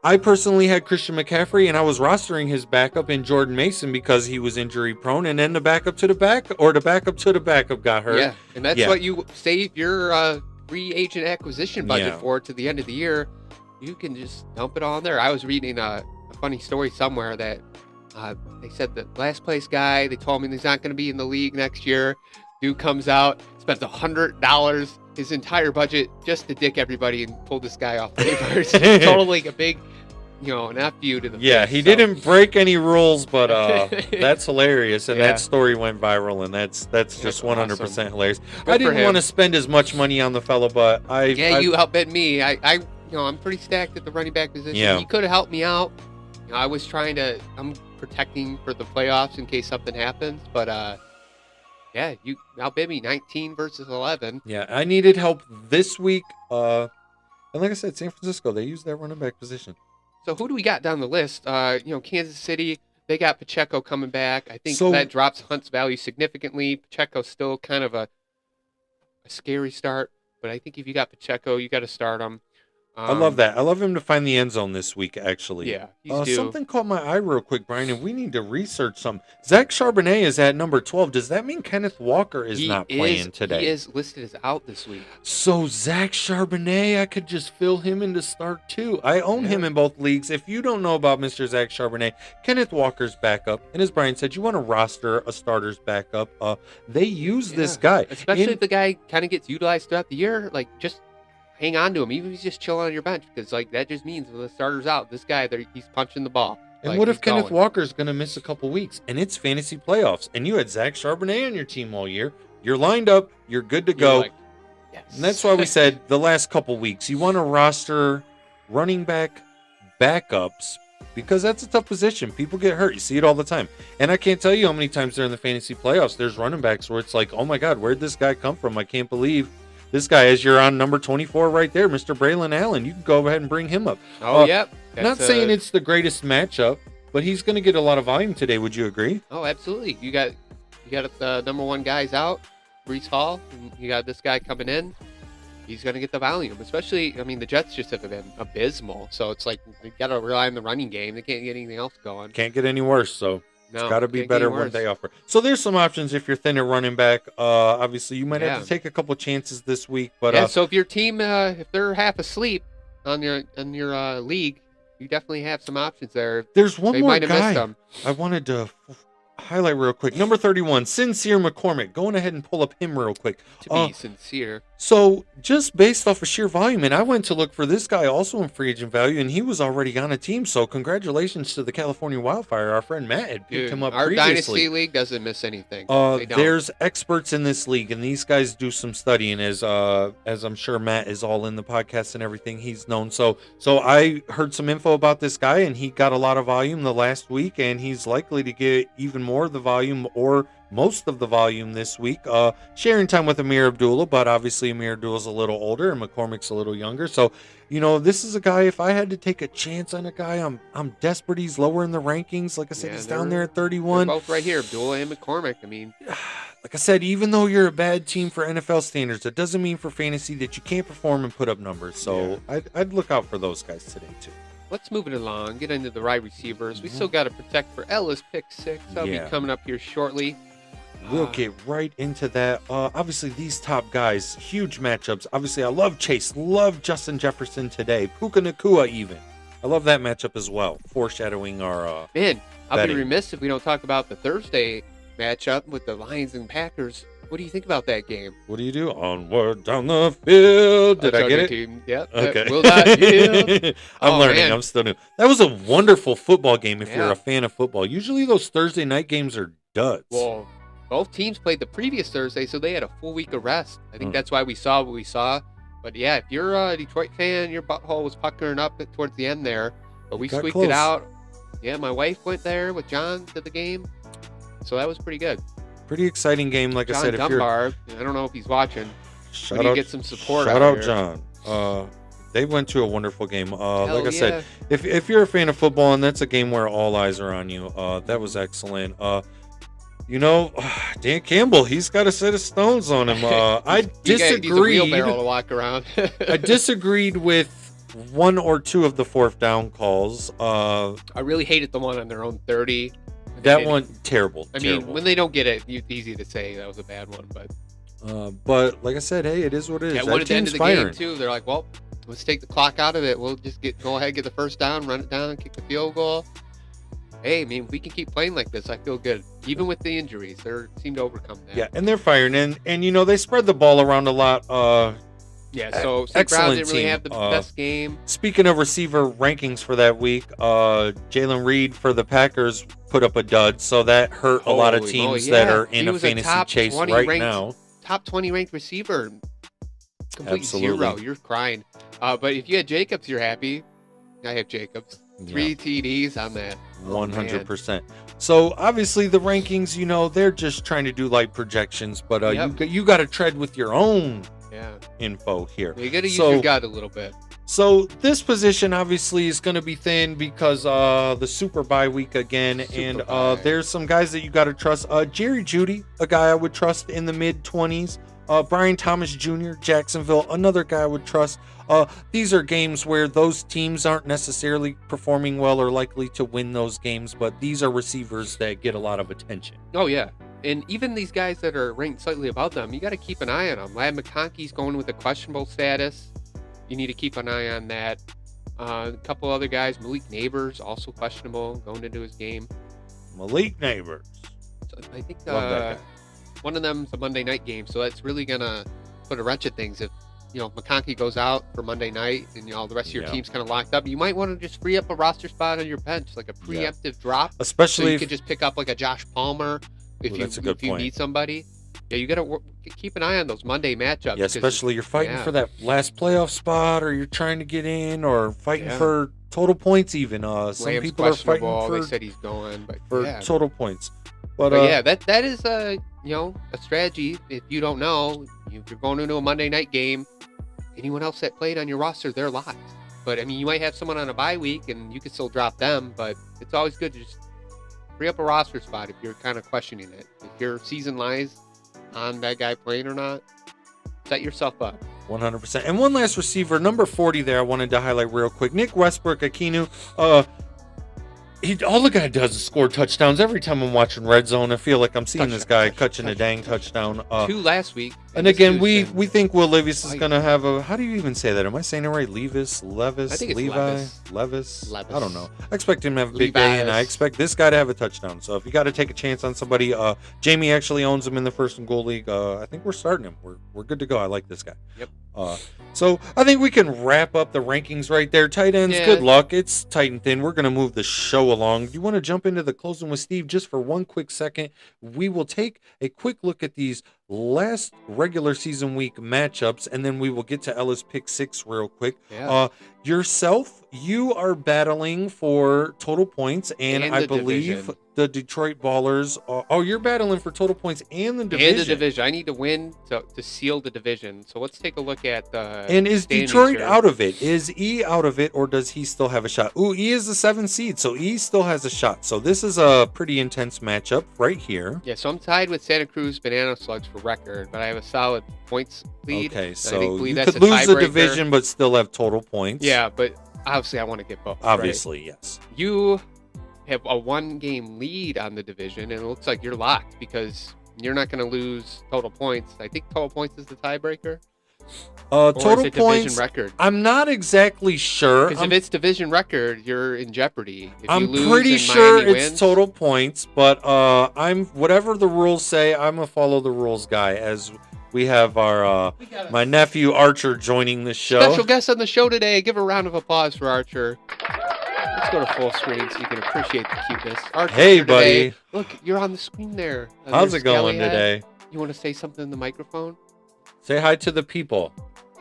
I personally had Christian McCaffrey, and I was rostering his backup in Jordan Mason because he was injury prone, and then the backup to the backup got hurt. Yeah, and that's Yeah. what you save your free agent acquisition budget Yeah. for to the end of the year. You can just dump it on there. I was reading a funny story somewhere that they said the last place guy, they told me he's not going to be in the league next year. Dude comes out, spends $100, his entire budget just to dick everybody and pull this guy off waivers. Totally a big, an F you to the Yeah, face, he so. didn't break any rules, but that's hilarious, and Yeah. that story went viral, and that's just 100% awesome. hilarious. Good I for didn't him. want to spend as much money on the fella, but You outbid me. I'm pretty stacked at the running back position. Yeah. He could have helped me out. I'm protecting for the playoffs in case something happens. But yeah, you outbid me 19 versus 11. yeah, I needed help this week. And like I said, San Francisco, they use that running back position. So who do we got down the list? Kansas City, they got Pacheco coming back. I think So- that drops Hunt's value significantly. Pacheco's still kind of a scary start, but I think if you got Pacheco, you got to start him. I love that. I love him to find the end zone this week, actually. Yeah, he's due. Something caught my eye real quick, Brian, and we need to research some. Zach Charbonnet is at number 12. Does that mean Kenneth Walker is not playing today? He is listed as out this week. So Zach Charbonnet, I could just fill him in to start too. I own him in both leagues. If you don't know about Mr. Zach Charbonnet, Kenneth Walker's backup, and as Brian said, you want to roster a starter's backup. They use this guy, Especially In- if the guy kind of gets utilized throughout the year, like just hang on to him, even if he's just chilling on your bench, because like that just means when the starter's out, this guy he's punching the ball. And Like, what if he's Kenneth going. Walker's going to miss a couple weeks and it's fantasy playoffs and you had Zach Charbonnet on your team all year? You're lined up. You're good to You're go. like, yes. And that's why we said the last couple weeks, you want to roster running back backups because that's a tough position. People get hurt. You see it all the time. And I can't tell you how many times during the fantasy playoffs, there's running backs where it's like, oh my God, where'd this guy come from? I can't believe this guy, as you're on number 24 right there, Mr. Braylon Allen. You can go ahead and bring him up. Yep. Not saying it's the greatest matchup, but he's going to get a lot of volume today. Would you agree? Oh, absolutely. You got the number one guys out. Brees Hall. And you got this guy coming in. He's going to get the volume, especially, I mean, the Jets just have been abysmal. So it's like they got to rely on the running game. They can't get anything else going. Can't get any worse, so No, it's got to be can't get better any when worse. they offer. So there's some options if you're thin at running back. Obviously, you might have Yeah. to take a couple chances this week, but Yeah, so if your team, if they're half asleep on your league, you definitely have some options there. there's one They more might have missed guy them. I wanted to highlight real quick. Number 31, Sincere McCormick. Going ahead and pull up him real quick. To be sincere. So just based off of sheer volume, and I went to look for this guy also in free agent value, and he was already on a team. So congratulations to the California Wildfire. Our friend Matt had picked Dude, him up our previously. dynasty league doesn't miss anything. They don't. There's experts in this league, and these guys do some studying. As I'm sure Matt is all in the podcast and everything, he's known. So I heard some info about this guy, and he got a lot of volume the last week, and he's likely to get even more of the volume or most of the volume this week. Sharing time with Amir Abdullah, but obviously Amir Abdullah's a little older and McCormick's a little younger. So, this is a guy, if I had to take a chance on a guy, I'm desperate. He's lower in the rankings. Like I said, Yeah, he's down they're- there at They're 31. both right here, Abdullah and McCormick. I mean, Like I said, even though you're a bad team for NFL standards, that doesn't mean for fantasy that you can't perform and put up numbers. So I'd look out for those guys today too. let's move it along. Get into the right receivers. We still got to protect for Ellis pick 6. That'll Yeah. be coming up here shortly. We'll get right into that. Obviously, these top guys, huge matchups. Obviously, I love Chase, love Justin Jefferson today, Puka Nakua even. I love that matchup as well, foreshadowing our Man, I'll betting. be remiss if we don't talk about the Thursday matchup with the Lions and Packers. What do you think about that game? what do you do? Onward down the field. Did I get it? Team. Yep. Okay. Will not yield. I'm Oh, learning. man. I'm still new. That was a wonderful football game if you're Yeah. a fan of football. Usually those Thursday night games are duds. Well, both teams played the previous Thursday, so they had a full week of rest. I think Mm. that's why we saw what we saw. But yeah, if you're a Detroit fan, your butthole was puckering up towards the end there. But we Got squeaked close. it out. Yeah, my wife went there with John to the game. So that was pretty good. Pretty exciting game. Like I John said, if you're Dunbar, I don't know if he's watching. shout We need out, to get some support shout out out here. John. They went to a wonderful game. Hell Like I said, yeah. if you're a fan of football and that's a game where all eyes are on you, that was excellent. Dan Campbell, he's got a set of stones on him. I He's a disagreed. wheelbarrow to walk around. I disagreed with one or two of the fourth down calls. I really hated the one on their own 30. That one terrible. I mean, terrible. when they don't get it, it's easy to say that was a bad one, but But like I said, hey, it is what it is. yeah, That one at the end team's of the game firing. too. They're like, well, let's take the clock out of it. We'll just go ahead, get the first down, run it down, kick the field goal. Hey, I mean, we can keep playing like this. I feel good, even with the injuries. They seem to overcome that. Yeah, and they're firing, and they spread the ball around a lot. Yeah. So St. Brown excellent didn't really team. have the best game. Speaking of receiver rankings for that week, Jalen Reed for the Packers put up a dud, so that hurt a lot of Holy teams moly, that yeah. are in He a was a fantasy top chase 20 right ranked now. Top 20 ranked receiver. Complete Absolutely. zero. You're crying. But if you had Jacobs, you're happy. I have Jacobs. 3 TDs on that. Oh, man. 100%. So obviously the rankings, they're just trying to do light projections, but Yep. you got to tread with your own Yeah. info here. You got to use So- your gut a little bit. So this position obviously is going to be thin because the super bye week again, Super and bye. there's some guys that you got to trust. Jerry Jeudy, a guy I would trust in the mid 20s. Brian Thomas Jr., Jacksonville, another guy I would trust. These are games where those teams aren't necessarily performing well or likely to win those games, but these are receivers that get a lot of attention. Oh, yeah. And even these guys that are ranked slightly above them, you got to keep an eye on them. Lad McConkey's going with a questionable status. You need to keep an eye on that. A couple other guys, Malik Neighbors, also questionable going into his game. Malik Neighbors. So I think Love that guy. one of them's a Monday night game, so that's really going to put a wrench at things. If McConkey goes out for Monday night and the rest of your Yeah. team's kind of locked up, you might want to just free up a roster spot on your bench, like a preemptive drop. So Especially you if, could just pick up like a Josh Palmer if Ooh, you that's a good if you point. need somebody. Yeah, you got to keep an eye on those Monday matchups. yeah, 'cause especially you're fighting yeah. for that last playoff spot, or you're trying to get in, or fighting Yeah. for total points even. Some Lamb's people are fighting questionable. They for said he's going, but yeah. total points. But, But yeah, that is a strategy. If you don't know, if you're going into a Monday night game, anyone else that played on your roster, they're locked. But I mean, you might have someone on a bye week, and you can still drop them. But it's always good to just free up a roster spot if you're kind of questioning it. If your season lies on that guy playing or not, set yourself up. 100%. And one last receiver, number 40 there, I wanted to highlight real quick. Nick Westbrook Akinu. All the guy does is score touchdowns. Every time I'm watching Red Zone, I feel like I'm seeing this guy catching a dang touchdown. 2 last week. And again, we Tuesday. think Will Levis is going to have a... How do you even say that? Am I saying it right? Levis? I think it's Levi? Levis. I don't know. I expect him to have a big day, and I Levis. expect this guy to have a touchdown. So if you got to take a chance on somebody, Jamie actually owns him in the First and Goal League. I think we're starting him. We're good to go. I like this guy. Yep. So I think we can wrap up the rankings right there. Tight ends, Yeah. good luck. It's tight and thin. We're going to move the show along. Do you want to jump into the closing with Steve just for one quick second? We will take a quick look at these last regular season week matchups, and then we will get to Ella's pick 6 real quick. Yeah. Yourself, you are battling for total points, and And I the believe division. the Detroit Ballers. You're battling for total points and the division. And the division. I need to win to seal the division. So let's take a look at the. And is standings Detroit here. out of it? Is E out of it, or does he still have a shot? Ooh, E is the 7th seed, so E still has a shot. So this is a pretty intense matchup right here. Yeah, so I'm tied with Santa Cruz Banana Slugs for record, but I have a solid points lead. Okay, I so believe you that's could a lose the tiebreaker. division, but still have total points. Yeah, but obviously I want to get both. right? Obviously, yes. You have a 1-game lead on the division, and it looks like you're locked because you're not going to lose total points. I think total points is the tiebreaker. Or Total is it points. division record? I'm not exactly sure. Because if it's division record, you're in jeopardy. If I'm you lose pretty and sure Miami it's wins, total points, but I'm whatever the rules say, I'm a follow the rules guy. As we have our my nephew Archer joining the show. Special guest on the show today. Give a round of applause for Archer. Let's go to full screen so you can appreciate the cuteness. Archer, Hey, here today. buddy. Look, you're on the screen there. How's There's it going Skelly head. today? You want to say something in the microphone? Say hi to the people.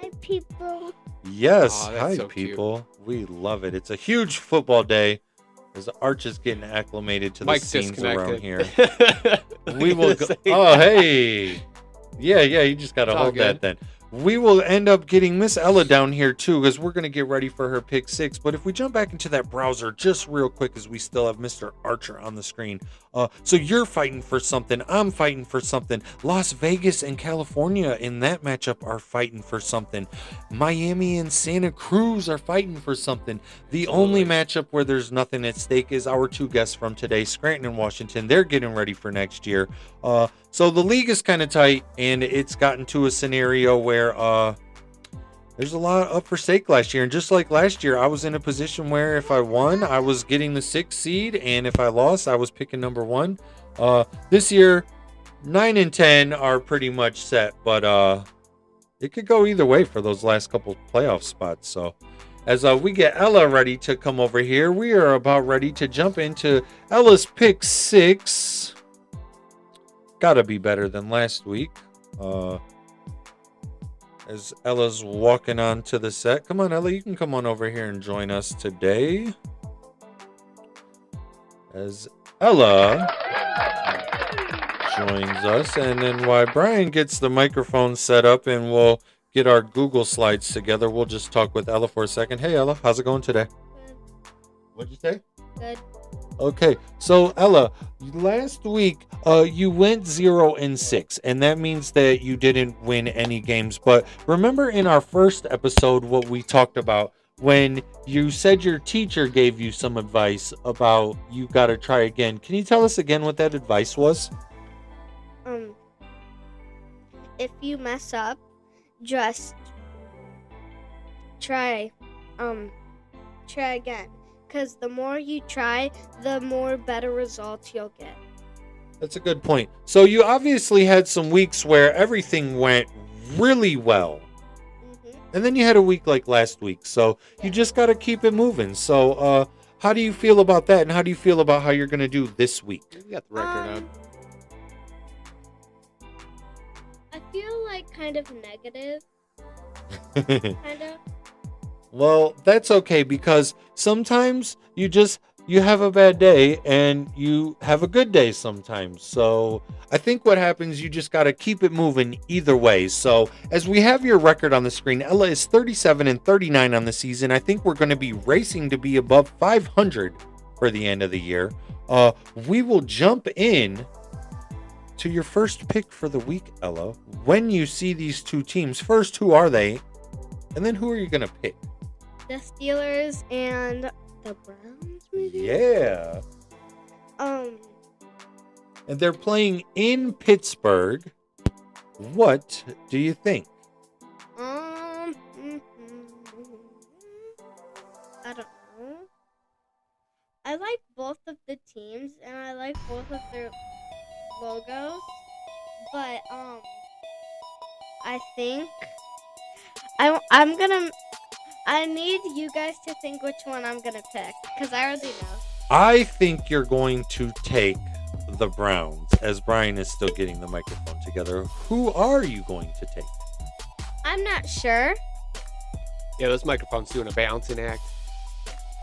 Hi, people. Yes, Aw, that's hi so cute. people. We love it. It's a huge football day. As Arch is getting acclimated to the Mike's scenes around here. disconnected. We will go. Oh, hey. Yeah, you just got to It's all hold that good. then. We will end up getting Miss Ella down here too, because we're going to get ready for her pick 6. But if we jump back into that browser just real quick, as we still have Mr. Archer on the screen. So you're fighting for something. I'm fighting for something. Las Vegas and California in that matchup are fighting for something. Miami and Santa Cruz are fighting for something. The only matchup where there's nothing at stake is our 2 guests from today, Scranton and Washington. They're getting ready for next year. So the league is kind of tight, and it's gotten to a scenario where there's a lot up for stake last year. And just like last year, I was in a position where if I won, I was getting the 6th seed, and if I lost, I was picking number 1. This year, 9 and 10 are pretty much set, but it could go either way for those last couple playoff spots. So as we get Ella ready to come over here, we are about ready to jump into Ella's pick 6. Gotta be better than last week. As Ella's walking on to the set. Come on, Ella, you can come on over here and join us today. As Ella joins us, and then while Brian gets the microphone set up and we'll get our Google slides together, we'll just talk with Ella for a second. Hey, Ella, how's it going today? Good. What'd you say? Good. Okay, so Ella, last week you went 0-6, and that means that you didn't win any games. But remember in our first episode what we talked about when you said your teacher gave you some advice about you got to try again. Can you tell us again what that advice was? If you mess up, just try again. Because the more you try, the more better results you'll get. That's a good point. So you obviously had some weeks where everything went really well. And then you had a week like last week. So you just got to keep it moving. So how do you feel about that? And how do you feel about how you're going to do this week? You got the record up. I feel like kind of negative. Kind of. Well, that's okay, because sometimes you have a bad day and you have a good day sometimes. So I think what happens, you just got to keep it moving either way. So as we have your record on the screen, Ella is 37-39 on the season. I think we're going to be racing to be above 500 for the end of the year. We will jump in to your first pick for the week, Ella. When you see these two teams, first, who are they? And then who are you going to pick? The Steelers and the Browns, maybe? Yeah. And they're playing in Pittsburgh. What do you think? I don't know. I like both of the teams and I like both of their logos, but I think I need you guys to think which one I'm gonna pick because I already know. I think you're going to take the Browns, as Brian is still getting the microphone together. Who are you going to take? I'm not sure. Yeah, this microphone's doing a balancing act.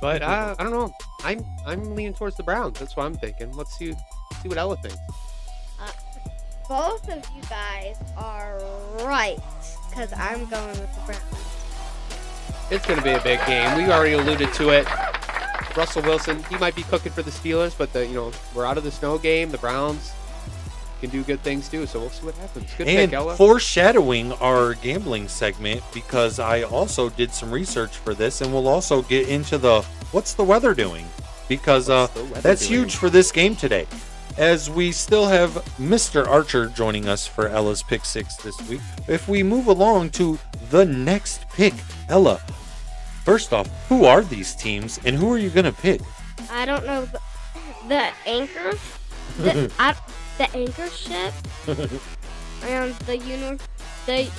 But I don't know. I'm leaning towards the Browns. That's what I'm thinking. Let's see what Ella thinks. Both of you guys are right because I'm going with the Browns. It's going to be a big game. We already alluded to it. Russell Wilson, he might be cooking for the Steelers, but we're out of the snow game. The Browns can do good things too, so we'll see what happens. Good And pick, Ella. foreshadowing our gambling segment, because I also did some research for this, and we'll also get into the what's the weather doing, because What's the weather that's doing? huge for this game today. As we still have Mr. Archer joining us for Ella's Pick 6 this week. If we move along to the next pick, Ella, first off, who are these teams and who are you going to pick? I don't know the anchor, the anchor ship, and the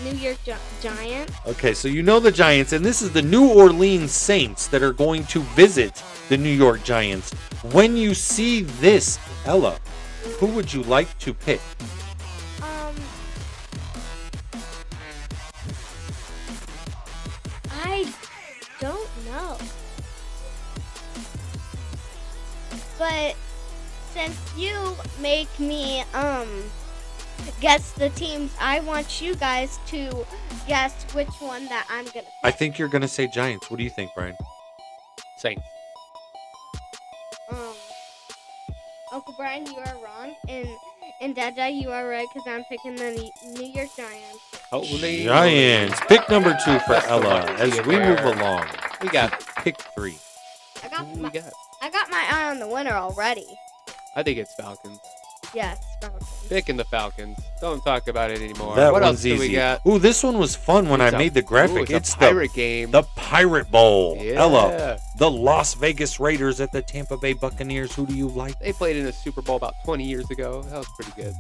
New York Giants. Okay, so you know the Giants, and this is the New Orleans Saints that are going to visit the New York Giants. When you see this, Ella, who would you like to pick? I don't know. But since you make me guess the teams, I want you guys to guess which one that I'm gonna pick. I think you're going to say Giants. What do you think, Brian? Saints. Uncle Brian, you are wrong, and Dada, you are right because I'm picking the New York Giants. Holy Giants. Pick number 2 for That's the Ella one. as we move along. We got Pick 3. who we got. I got my eye on the winner already. I think it's Falcons. Yes, Falcons. Picking the Falcons. Don't talk about it anymore. That what else one's do we easy. got? Ooh, this one was fun when I made the graphic. It's It's a pirate game. the Pirate Bowl. Yeah. Ella, the Las Vegas Raiders at the Tampa Bay Buccaneers. Who do you like? They played in a Super Bowl about 20 years ago. That was pretty good.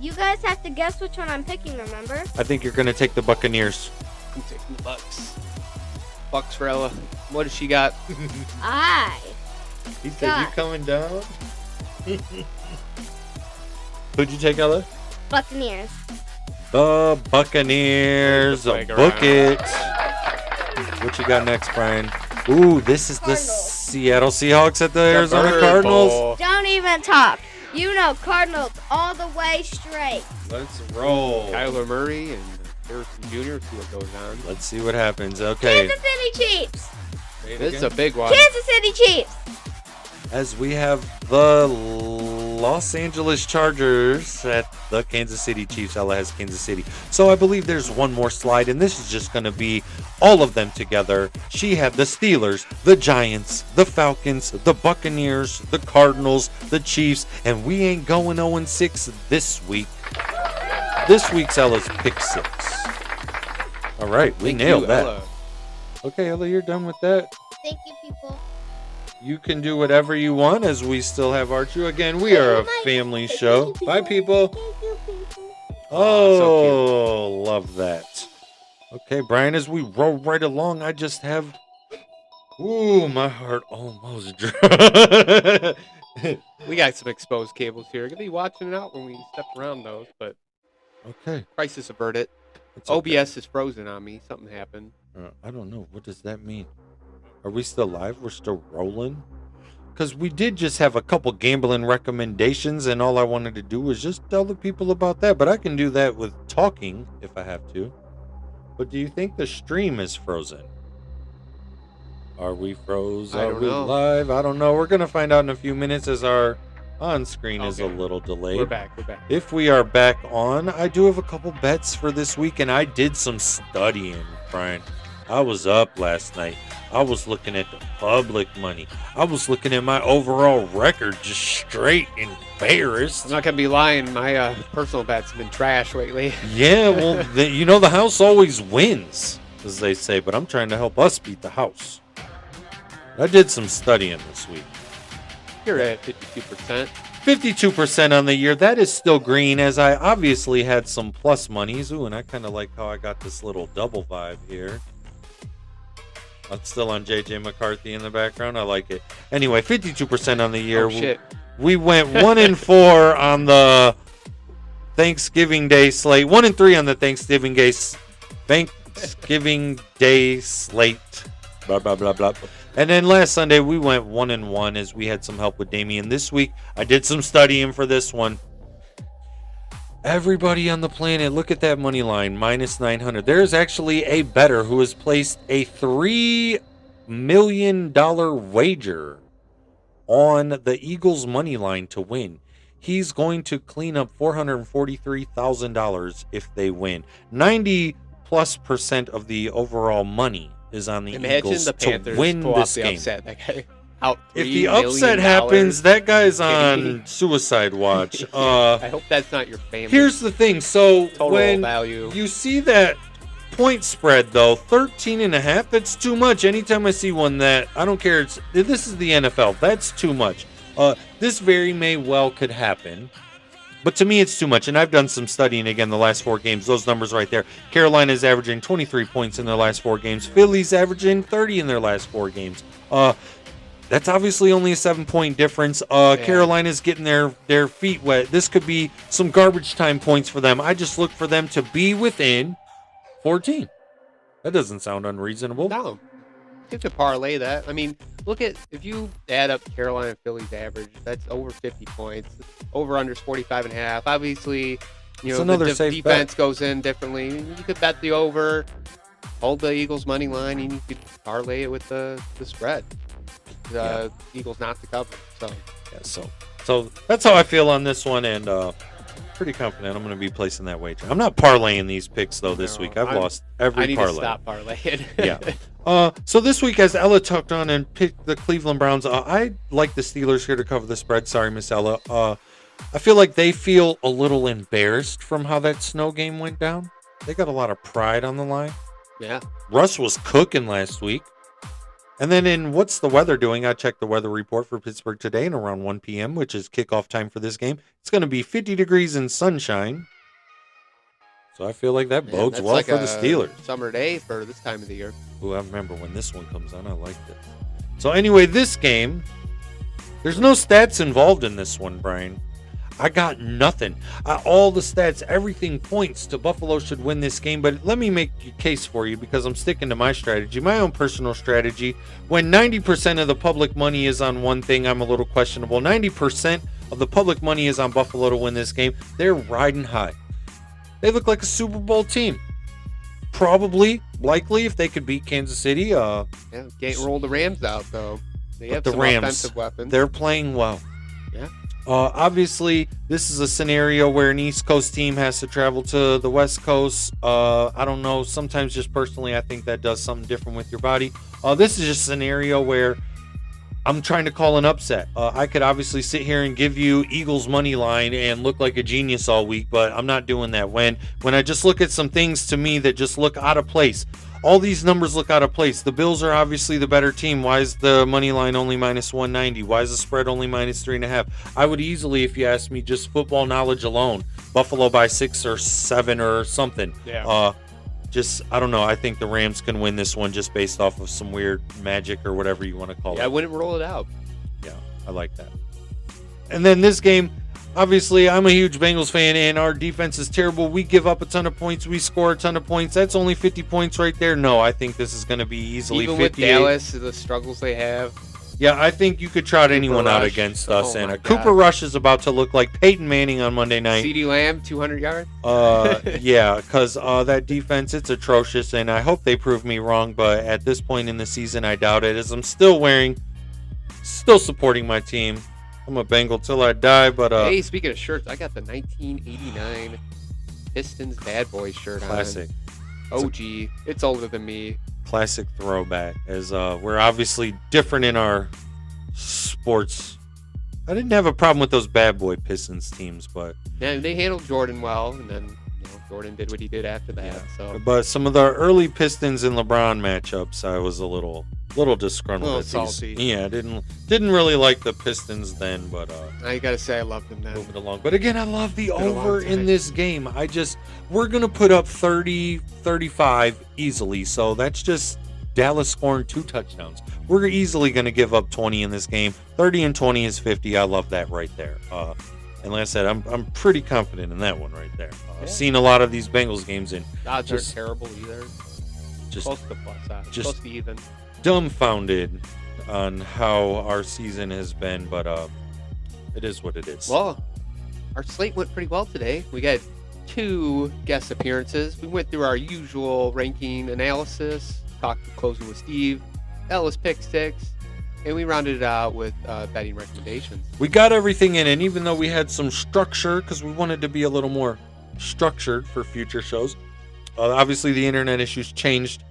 You guys have to guess which one I'm picking, remember? I think you're going to take the Buccaneers. I'm taking the Bucks. Bucks for Ella. What does she got? He said, "You coming down?" Who'd you take, Ella? Buccaneers. The Buccaneers. Break Book it. What you got next, Brian? Ooh, this is the Cardinals. Seattle Seahawks at the Arizona Bird Cardinals. Bowl. Don't even talk. You know Cardinals all the way straight. Let's roll. Kyler Murray and Harrison Jr. See what goes on. Let's see what happens. Okay. Kansas City Chiefs. This is a big one. Kansas City Chiefs. As we have the Los Angeles Chargers at the Kansas City Chiefs. Ella has Kansas City. So I believe there's one more slide, and this is just going to be all of them together. She had the Steelers, the Giants, the Falcons, the Buccaneers, the Cardinals, the Chiefs, and we ain't going 0-6 this week. This week's Ella's Pick 6. All right, we Thank nailed you, that. Ella. Okay, Ella, you're done with that. Thank you, people. You can do whatever you want as we still have Archer. Again, we are a family show. Bye, people. Thank you, people. Oh, love that. Okay, Brian, as we roll right along, I just have... Ooh, my heart almost dropped. We got some exposed cables here. Gonna be watching it out when we step around those, but Okay. crisis averted. it's okay. OBS is frozen on me. Something happened. I don't know. What does that mean? Are we still live? We're still rolling? Because we did just have a couple gambling recommendations, and all I wanted to do was just tell the people about that. But I can do that with talking if I have to. But do you think the stream is frozen? Are we froze? I Are don't we know. live? I don't know. We're going to find out in a few minutes as our on-screen is a Okay. little delayed. We're back. We're back. If we are back on, I do have a couple bets for this week, and I did some studying, Brian. I was up last night. I was looking at the public money. I was looking at my overall record, just straight embarrassed. I'm not gonna be lying. My personal bets have been trash lately. Yeah, well, the house always wins, as they say, but I'm trying to help us beat the house. I did some studying this week. You're at 52%. 52% on the year. That is still green, as I obviously had some plus monies. Ooh, and I kind of like how I got this little double vibe here. It's still on JJ McCarthy in the background. I like it. Anyway, 52% on the year. Oh shit. We went 1-4 on the Thanksgiving Day slate. 1-3 on the Thanksgiving Day slate. Blah blah blah blah. And then last Sunday we went 1-1 as we had some help with Damien. This week I did some studying for this one. Everybody on the planet, look at that money line, -900. There's actually a bettor who has placed a $3 million wager on the Eagles money line to win. He's going to clean up $443,000 if they win. 90+% of the overall money is on the Imagine Eagles the to Panthers win pull this off the game. upset. That guy out. If $3 the upset million. happens, that guy's Kidding on suicide watch. I hope that's not your family. Here's the thing. So total when value. you see that point spread, though, 13.5, that's too much. Anytime I see one that, I don't care, this is the NFL, that's too much. This very may well could happen. But to me, it's too much. And I've done some studying again the last 4 games. Those numbers right there. Carolina's averaging 23 points in their last 4 games. Philly's averaging 30 in their last 4 games. That's obviously only a 7-point difference. Carolina's getting their feet wet. This could be some garbage time points for them. I just look for them to be within 14. That doesn't sound unreasonable. No. You have to parlay that. I mean, look at, if you add up Carolina and Philly's average, that's over 50 points. Over under's 45.5. Obviously, It's another the safe defense goes in differently. You could bet the over, hold the Eagles money line, and you could parlay it with the spread. Eagles not to cover. So Yeah, so that's how I feel on this one, and pretty confident I'm going to be placing that wager. I'm not parlaying these picks though this week. I've lost every I need parlay. to stop parlaying. Yeah. So this week, as Ella tucked on and picked the Cleveland Browns, I like the Steelers here to cover the spread. Sorry, Miss Ella. I feel like they feel a little embarrassed from how that snow game went down. They got a lot of pride on the line. Yeah. Russ was cooking last week. And then in What's the Weather Doing, I checked the weather report for Pittsburgh today, and around 1 p.m., which is kickoff time for this game, it's going to be 50 degrees and sunshine. So I feel like that Man, bodes that's well like for the a Steelers. Summer day for this time of the year. Ooh, I remember when this one comes on. I liked it. So anyway, this game, there's no stats involved in this one, Brian. I got nothing. All the stats, everything points to Buffalo should win this game. But let me make a case for you, because I'm sticking to my strategy, my own personal strategy. When 90% of the public money is on one thing, I'm a little questionable. 90% of the public money is on Buffalo to win this game. They're riding high. They look like a Super Bowl team. Probably, likely, if they could beat Kansas City. Yeah, can't roll the Rams out though. They have the some Rams, offensive weapons. They're playing well. Yeah. Obviously, this is a scenario where an East Coast team has to travel to the West Coast. I don't know. Sometimes, just personally, I think that does something different with your body. This is just a scenario where I'm trying to call an upset. I could obviously sit here and give you Eagles money line and look like a genius all week, but I'm not doing that. When I just look at some things to me that just look out of place. All these numbers look out of place. The Bills are obviously the better team. Why is the money line only -190? Why is the spread only -3.5? I would easily, if you ask me, just football knowledge alone, Buffalo by 6 or 7 or something. Yeah. I don't know. I think the Rams can win this one just based off of some weird magic or whatever you want to call it. I wouldn't roll it out. Yeah, I like that. And then this game, obviously, I'm a huge Bengals fan, and our defense is terrible. We give up a ton of points. We score a ton of points. That's only 50 points right there. No, I think this is going to be easily Even with 58. Dallas, the struggles they have. Yeah, I think you could trot anyone out Rush. against Oh us. my And God. Cooper Rush is about to look like Peyton Manning on Monday night. CeeDee Lamb, 200 yards. Yeah, because that defense, it's atrocious, and I hope they prove me wrong, but at this point in the season, I doubt it, as I'm still supporting my team. I'm a Bengal till I die, but Hey, speaking of shirts, I got the 1989 Pistons Bad Boy shirt classic. on. OG. It's older than me. Classic throwback, as we're obviously different in our sports. I didn't have a problem with those bad boy Pistons teams, but And they handled Jordan well, and then Jordan did what he did after that. Yeah. So but some of the early Pistons and LeBron matchups, I was a little disgruntled. A little at these. salty. Yeah, didn't really like the Pistons then, but I gotta say, I love them then. moving along. But again, I love the Been a long over in time. this game. We're going to put up 30, 35 easily. So that's just Dallas scoring 2 touchdowns. We're easily going to give up 20 in this game. 30 and 20 is 50. I love that right there. And like I said, I'm pretty confident in that one right there. I've seen a lot of these Bengals games and Odds just- aren't terrible either. just Close to plus size. just- Close to even. dumbfounded on how our season has been, but it is what it is. Well, our slate went pretty well today. We got 2 guest appearances. We went through our usual ranking analysis, talked closing with Steve, Ellis Pick Six, and we rounded it out with betting recommendations. We got everything in, and even though we had some structure, because we wanted to be a little more structured for future shows, obviously the internet issues changed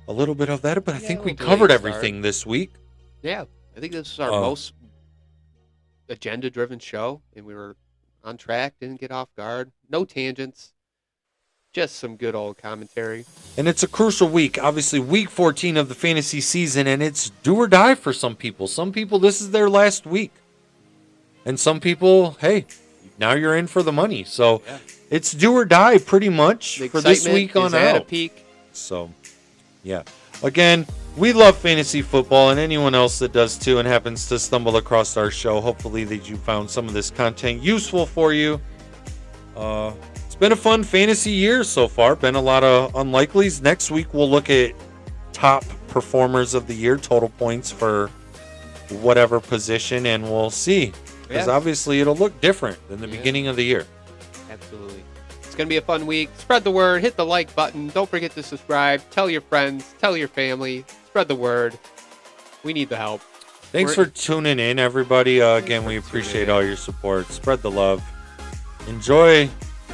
a little bit of that, but I Yeah, think a we little covered delayed start. everything this week. Yeah, I think this is our Oh. most agenda-driven show, and we were on track, didn't get off guard, no tangents, just some good old commentary. And it's a crucial week. Obviously, week 14 of the fantasy season, and it's do or die for some people. Some people, this is their last week. And some people, hey, now you're in for the money. So Yeah. it's do or die pretty much The for this excitement week on is at a out. peak. So, yeah. Again, we love fantasy football, and anyone else that does too and happens to stumble across our show, hopefully that you found some of this content useful for you. It's been a fun fantasy year so far. Been a lot of unlikelies. Next week, we'll look at top performers of the year, total points for whatever position, and we'll see. Because Yeah. obviously it'll look different than the Yeah. beginning of the year. Absolutely. It's going to be a fun week. Spread the word. Hit the like button. Don't forget to subscribe. Tell your friends. Tell your family. Spread the word. We need the help. Thanks We're- for tuning in, everybody. Again, we for tuning appreciate in. all your support. Spread the love. Enjoy